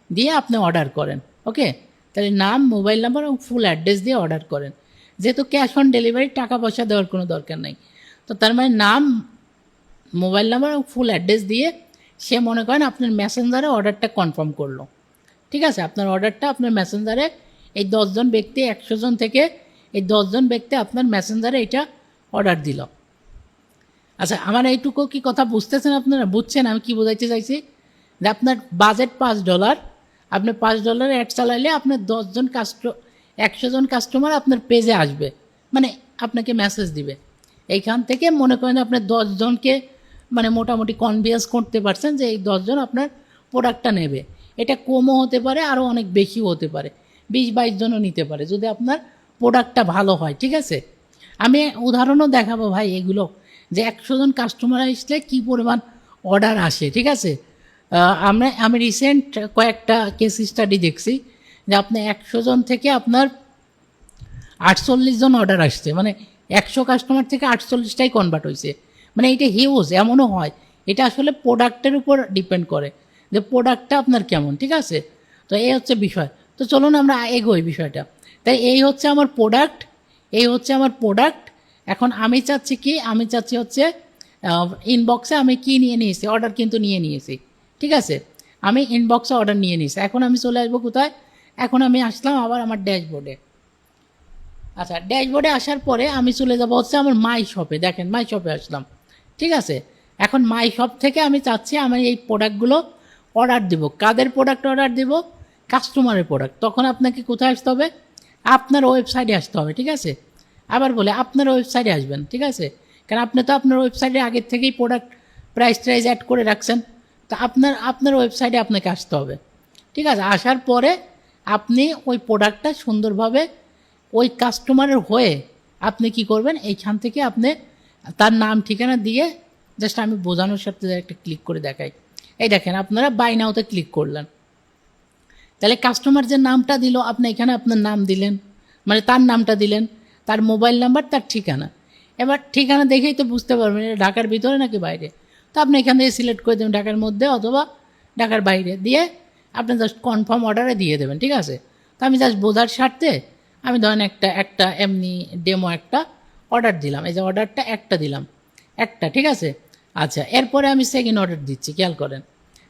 দিয়ে আপনি অর্ডার করেন, ওকে। তাহলে নাম, মোবাইল নাম্বার এবং ফুল অ্যাড্রেস দিয়ে অর্ডার করেন, যেহেতু ক্যাশ অন ডেলিভারি টাকা পয়সা দেওয়ার কোনো দরকার নেই। তো তার মানে নাম, মোবাইল নাম্বার এবং ফুল অ্যাড্রেস দিয়ে সে মনে করেন আপনার মেসেঞ্জারে অর্ডারটা কনফার্ম করলো, ঠিক আছে, আপনার অর্ডারটা আপনার মেসেঞ্জারে এই 10 জন ব্যক্তি, 100 জন থেকে এই 10 জন ব্যক্তি আপনার মেসেঞ্জারে এটা অর্ডার দিল। আচ্ছা, আমার এইটুকু কি কথা বুঝতেছেন আপনারা? বুঝছেন আমি কি বোঝাইতে চাইছি? যে আপনার বাজেট $5, আপনি $5 অ্যাড চালাইলে আপনার 100 জন কাস্টমার আপনার পেজে আসবে, মানে আপনাকে মেসেজ দিবে। এইখান থেকে মনে করেন আপনি 10 জনকে মানে মোটামুটি কনভিন্স করতে পারছেন যে এই 10 জন আপনার প্রোডাক্টটা নেবে। এটা কমও হতে পারে, আরও অনেক বেশিও হতে পারে, 20-22 জনও নিতে পারে যদি আপনার প্রোডাক্টটা ভালো হয়। ঠিক আছে, আমি উদাহরণও দেখাবো ভাই এগুলো, যে 100 জন কাস্টমার আসলে কী পরিমাণ অর্ডার আসে। ঠিক আছে, আমি রিসেন্ট কয়েকটা কেস স্টাডি দেখছি যে আপনি 100 জন থেকে আপনার 48 জন অর্ডার আসছে, মানে 100 কাস্টমার থেকে 48টাই কনভার্ট হয়েছে। মানে এটা হিউজ, এমনও হয়। এটা আসলে প্রোডাক্টের উপর ডিপেন্ড করে যে প্রোডাক্টটা আপনার কেমন। ঠিক আছে, তো এই হচ্ছে বিষয়। তো চলুন আমরা এগোই বিষয়টা। তাই এই হচ্ছে আমার প্রোডাক্ট। এখন আমি চাচ্ছি হচ্ছে ইনবক্সে আমি কি নিয়ে নিয়েছি, অর্ডার কিন্তু নিয়ে নিয়েছি। ঠিক আছে, আমি ইনবক্সে অর্ডার নিয়ে নিয়েছি। এখন আমি চলে আসবো কোথায়? এখন আমি আসলাম আবার আমার ড্যাশবোর্ডে। আচ্ছা, ড্যাশবোর্ডে আসার পরে আমি চলে যাব হচ্ছে আমার মাই শপে। দেখেন, মাই শপে আসলাম। ঠিক আছে, এখন মাই শপ থেকে আমি চাচ্ছি আমি এই প্রোডাক্টগুলো অর্ডার দেব। কাদের প্রোডাক্ট অর্ডার দেব? কাস্টমারের প্রোডাক্ট। তখন আপনাকে কোথায় আসতে হবে? আপনার ওয়েবসাইটে আসতে হবে। ঠিক আছে, আবার বলে আপনার ওয়েবসাইটে আসবেন। ঠিক আছে, কারণ আপনি তো আপনার ওয়েবসাইটে আগের থেকেই প্রোডাক্ট প্রাইস অ্যাড করে রাখছেন, তো আপনার ওয়েবসাইটে আপনাকে আসতে হবে। ঠিক আছে, আসার পরে আপনি ওই প্রোডাক্টটা সুন্দরভাবে ওই কাস্টমারের হয়ে আপনি কি করবেন, এইখান থেকে আপনি তার নাম ঠিকানা দিয়ে, জাস্ট আমি বোঝানোর সাথে একটা ক্লিক করে দেখাই। এই দেখেন, আপনারা বাই নাওতে ক্লিক করলেন, তাহলে কাস্টমার যে নামটা দিল আপনি এখানে আপনার নাম দিলেন, মানে তার নামটা দিলেন, তার মোবাইল নাম্বার, তার ঠিকানা। এবার ঠিকানা দেখেই তো বুঝতে পারবেন এটা ঢাকার ভিতরে নাকি বাইরে। তো আপনি এখান থেকে সিলেক্ট করে দেবেন ঢাকার মধ্যে অথবা ঢাকার বাইরে, দিয়ে আপনি জাস্ট কনফার্ম অর্ডারে দিয়ে দেবেন। ঠিক আছে, তো আমি জাস্ট বোঝার স্বার্থে আমি ধরেন একটা এমনি ডেমো একটা অর্ডার দিলাম। এই যে অর্ডারটা একটা দিলাম, একটা। ঠিক আছে, আচ্ছা, এরপরে আমি সেকেন্ড অর্ডার দিচ্ছি। খেয়াল করেন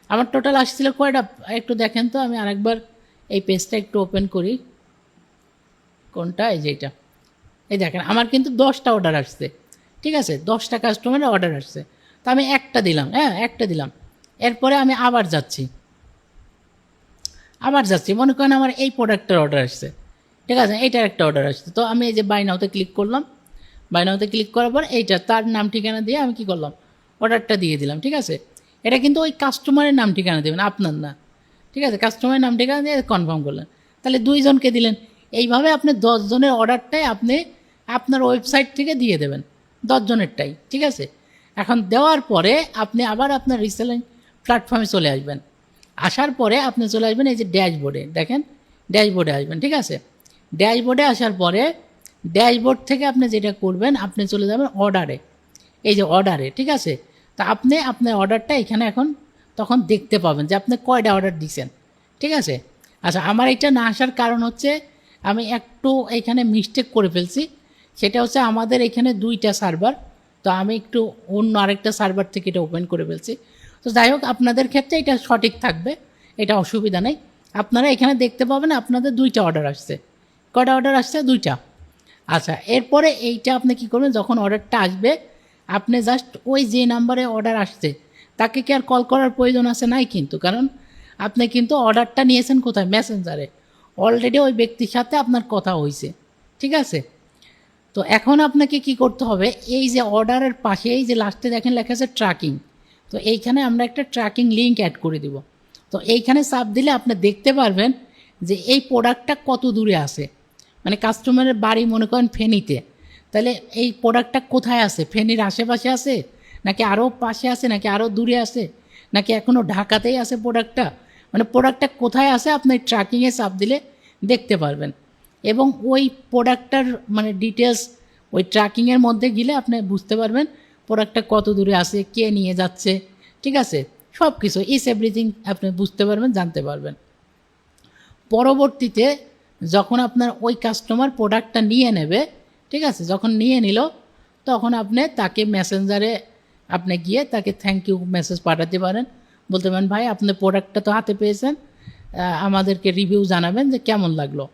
আমার টোটাল আসছিল কয়টা, একটু দেখেন তো। আমি আরেকবার এই পেজটা একটু ওপেন করি। কোনটা? এই যে এটা। এই দেখেন আমার কিন্তু 10টা অর্ডার আসছে। ঠিক আছে, 10টা কাস্টমারের অর্ডার আসছে, তো আমি একটা দিলাম। হ্যাঁ, একটা দিলাম। এরপরে আমি আবার যাচ্ছি, মনে করেন আমার এই প্রোডাক্টের অর্ডার আসছে। ঠিক আছে, এইটার একটা অর্ডার আসছে, তো আমি এই যে বাই নাওতে ক্লিক করলাম। বাই নাওতে ক্লিক করার পর এইটা তার নাম ঠিকানা দিয়ে আমি কি করলাম, অর্ডারটা দিয়ে দিলাম। ঠিক আছে, এটা কিন্তু ওই কাস্টমারের নাম ঠিকানা দেবেন, আপনার না। ঠিক আছে, কাস্টমারের নাম ঠিকানা দিয়ে কনফার্ম করলেন, তাহলে 2 জনকে দিলেন। এইভাবে আপনি 10 জনের অর্ডারটাই আপনি আপনার ওয়েবসাইট থেকে দিয়ে দেবেন, 10 জনেরটাই। ঠিক আছে, এখন দেওয়ার পরে আপনি আবার আপনার রিসেলিং প্ল্যাটফর্মে চলে আসবেন। আসার পরে আপনি চলে আসবেন এই যে ড্যাশবোর্ডে। দেখেন, ড্যাশবোর্ডে আসবেন। ঠিক আছে, ড্যাশবোর্ডে আসার পরে ড্যাশবোর্ড থেকে আপনি যেটা করবেন, আপনি চলে যাবেন অর্ডারে। এই যে অর্ডারে। ঠিক আছে, তা আপনি আপনার অর্ডারটা এখানে এখন তখন দেখতে পাবেন যে আপনি কয়টা অর্ডার দিয়েছেন। ঠিক আছে, আচ্ছা, আমার এটা না আসার কারণ হচ্ছে আমি একটু এখানে মিস্টেক করে ফেলছি। সেটা হচ্ছে আমাদের এখানে 2টা সার্ভার, তো আমি একটু অন্য আরেকটা সার্ভার থেকে এটা ওপেন করে ফেলছি। তো যাই হোক, আপনাদের ক্ষেত্রে এটা সঠিক থাকবে, এটা অসুবিধা নেই। আপনারা এখানে দেখতে পাবেন আপনাদের 2টা অর্ডার আসছে। কয়টা অর্ডার আসছে? 2টা। আচ্ছা, এরপরে এইটা আপনি কী করবেন, যখন অর্ডারটা আসবে আপনি জাস্ট ওই যে নাম্বারে অর্ডার আসছে তাকে কি আর কল করার প্রয়োজন আছে? নাই কিন্তু, কারণ আপনি কিন্তু অর্ডারটা নিয়েছেন কোথায়? মেসেঞ্জারে। অলরেডি ওই ব্যক্তির সাথে আপনার কথা হয়েছে। ঠিক আছে, তো এখন আপনাকে কি করতে হবে, এই যে অর্ডারের পাশে এই যে লাস্টে দেখেন লেখা আছে ট্র্যাকিং, তো এইখানে আমরা একটা ট্র্যাকিং লিঙ্ক অ্যাড করে দিব। তো এইখানে চাপ দিলে আপনি দেখতে পারবেন যে এই প্রোডাক্টটা কত দূরে আছে। মানে কাস্টমারের বাড়ি মনে করেন ফেনীতে, তাহলে এই প্রোডাক্টটা কোথায় আছে? ফেনীর আশেপাশে আছে, নাকি আরও পাশে আছে, নাকি আরও দূরে আছে, নাকি এখনও ঢাকাতেই আছে প্রোডাক্টটা, মানে প্রোডাক্টটা কোথায় আছে আপনি ট্র্যাকিংয়ে চাপ দিলে দেখতে পারবেন। এবং ওই প্রোডাক্টটার মানে ডিটেলস ওই ট্র্যাকিংয়ের মধ্যে গেলে আপনি বুঝতে পারবেন প্রোডাক্টটা কত দূরে আছে, কে নিয়ে যাচ্ছে। ঠিক আছে, সব কিছু এভরিথিং আপনি বুঝতে পারবেন, জানতে পারবেন। পরবর্তীতে যখন আপনার ওই কাস্টমার প্রোডাক্টটা নিয়ে নেবে, ঠিক আছে, যখন নিয়ে নিল তখন আপনি তাকে মেসেঞ্জারে আপনি গিয়ে তাকে থ্যাংক ইউ মেসেজ পাঠাতে পারেন। বলতে পারেন ভাই আপনি প্রোডাক্টটা তো হাতে পেয়েছেন, আমাদেরকে রিভিউ জানাবেন যে কেমন লাগলো।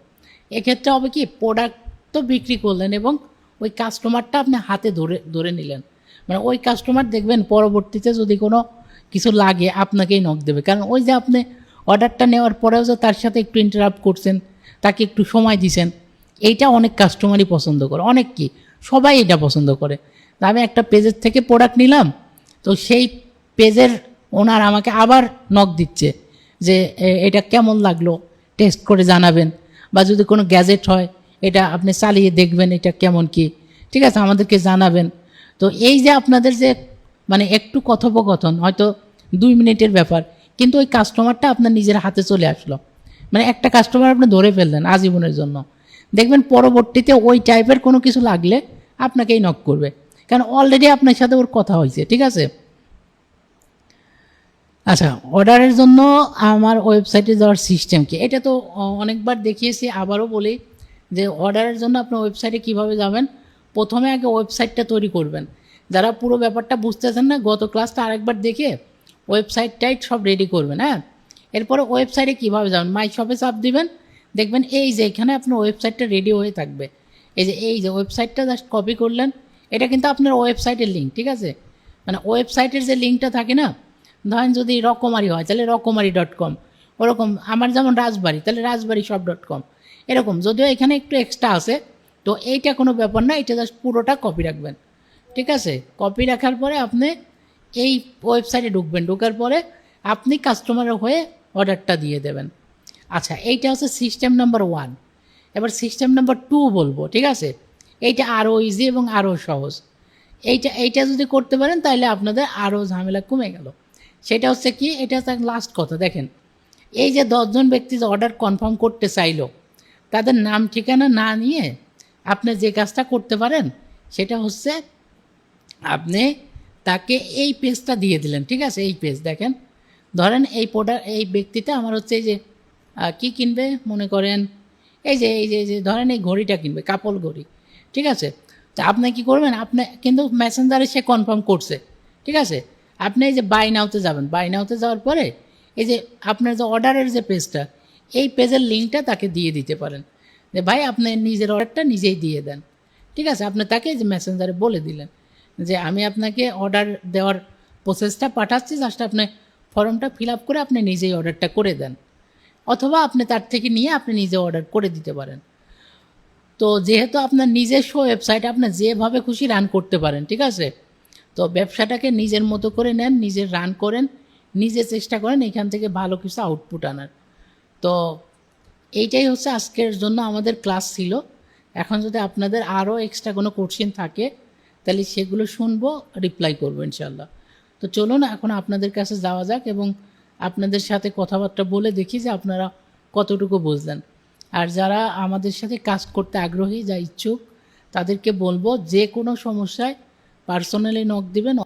এক্ষেত্রে হবে কি, প্রোডাক্ট তো বিক্রি করলেন এবং ওই কাস্টমারটা আপনি হাতে ধরে নিলেন, মানে ওই কাস্টমার দেখবেন পরবর্তীতে যদি কোনো কিছু লাগে আপনাকেই নক দেবে, কারণ ওই যে আপনি অর্ডারটা নেওয়ার পরেও যে তার সাথে একটু ইন্টারাপ্ট করছেন, তাকে একটু সময় দিছেন, এইটা অনেক কাস্টমারই পছন্দ করে। অনেক কি, সবাই এটা পছন্দ করে। তা আমি একটা পেজের থেকে প্রোডাক্ট নিলাম, তো সেই পেজের ওনার আমাকে আবার নক দিচ্ছে যে এটা কেমন লাগলো টেস্ট করে জানাবেন, বা যদি কোনো গ্যাজেট হয় এটা আপনি চালিয়ে দেখবেন এটা কেমন কি, ঠিক আছে, আমাদেরকে জানাবেন। তো এই যে আপনাদের যে মানে একটু কথোপকথন, হয়তো 2 মিনিটের ব্যাপার, কিন্তু ওই কাস্টমারটা আপনার নিজের হাতে চলে আসলো, মানে একটা কাস্টমার আপনি ধরে ফেললেন আজীবনের জন্য। দেখবেন পরবর্তীতে ওই টাইপের কোনো কিছু লাগলে আপনাকেই নক করবে, কারণ অলরেডি আপনার সাথে ওর কথা হয়েছে, ঠিক আছে। আচ্ছা, অর্ডারের জন্য আমার ওয়েবসাইটে যাওয়ার সিস্টেম কি, এটা তো অনেকবার দেখিয়েছি, আবারও বলি যে অর্ডারের জন্য আপনার ওয়েবসাইটে কিভাবে যাবেন। প্রথমে আগে ওয়েবসাইটটা তৈরি করবেন। যারা পুরো ব্যাপারটা বুঝতেছেন না, গত ক্লাসটা আরেকবার দেখে ওয়েবসাইটটাই সব রেডি করবেন। হ্যাঁ, এরপরে ওয়েবসাইটে কীভাবে যাবেন, মাই শপে চাপ দিবেন, দেখবেন এই যে এখানে আপনার ওয়েবসাইটটা রেডি হয়ে থাকবে। এই যে ওয়েবসাইটটা জাস্ট কপি করলেন, এটা কিন্তু আপনার ওয়েবসাইটের লিঙ্ক, ঠিক আছে। মানে ওয়েবসাইটের যে লিঙ্কটা থাকে না, ধরেন যদি রকমারি হয় তাহলে রকমারি.com, ওরকম আমার যেমন রাজবাড়ি তাহলে রাজবাড়িশপ.com, এরকম। যদিও এখানে একটু এক্সট্রা আছে, তো এইটা কোনো ব্যাপার না, এটা জাস্ট পুরোটা কপি রাখবেন, ঠিক আছে। কপি রাখার পরে আপনি এই ওয়েবসাইটে ঢুকবেন, ঢোকার পরে আপনি কাস্টমারের হয়ে অর্ডারটা দিয়ে দেবেন। আচ্ছা, এইটা হচ্ছে সিস্টেম নাম্বার 1। এবার সিস্টেম নাম্বার 2 বলবো, ঠিক আছে। এইটা আরও ইজি এবং আরও সহজ। এইটা যদি করতে পারেন তাহলে আপনাদের আরও ঝামেলা কমে গেল। সেটা হচ্ছে কি, এটা হচ্ছে লাস্ট কথা। দেখেন, এই যে 10 জন ব্যক্তি যে অর্ডার কনফার্ম করতে চাইলো, তাদের নাম ঠিকানা না নিয়ে আপনি যে কাজটা করতে পারেন সেটা হচ্ছে আপনি তাকে এই পেজটা দিয়ে দিলেন, ঠিক আছে। এই পেজ দেখেন, ধরেন এই ব্যক্তিটা আমার হচ্ছে এই যে কি কিনবে মনে করেন, এই যে ধরেন এই ঘড়িটা কিনবে, কাপড় ঘড়ি, ঠিক আছে। তা আপনি কি করবেন, আপনি কিন্তু মেসেঞ্জারে সে কনফার্ম করছে, ঠিক আছে। আপনি এই যে বাই নাওতে যাবেন, বাই নাওতে যাওয়ার পরে এই যে আপনার যে অর্ডারের যে পেজটা, এই পেজের লিঙ্কটা তাকে দিয়ে দিতে পারেন যে ভাই আপনি নিজের অর্ডারটা নিজেই দিয়ে দেন, ঠিক আছে। আপনি তাকে যে মেসেঞ্জারে বলে দিলেন যে আমি আপনাকে অর্ডার দেওয়ার প্রসেসটা পাঠাচ্ছি, জাস্ট আপনি ফর্মটা ফিল আপ করে আপনি নিজেই অর্ডারটা করে দেন, অথবা আপনি তার থেকে নিয়ে আপনি নিজে অর্ডার করে দিতে পারেন। তো যেহেতু আপনার নিজস্ব ওয়েবসাইট, আপনি যেভাবে খুশি রান করতে পারেন, ঠিক আছে। তো ব্যবসাটাকে নিজের মতো করে নেন, নিজের রান করেন, নিজে চেষ্টা করেন এখান থেকে ভালো কিছু আউটপুট আনার। তো এইটাই হচ্ছে আজকের জন্য আমাদের ক্লাস ছিল। এখন যদি আপনাদের আরও এক্সট্রা কোনো কোশ্চেন থাকে তাহলে সেগুলো শুনবো, রিপ্লাই করবো ইনশাল্লাহ। তো চলুন এখন আপনাদের কাছে যাওয়া যাক এবং আপনাদের সাথে কথাবার্তা বলে দেখি যে আপনারা কতটুকু বুঝলেন। আর যারা আমাদের সাথে কাজ করতে আগ্রহী, যা ইচ্ছুক, তাদেরকে বলবো যে কোনো সমস্যায় পার্সোনালি নক দিবেন।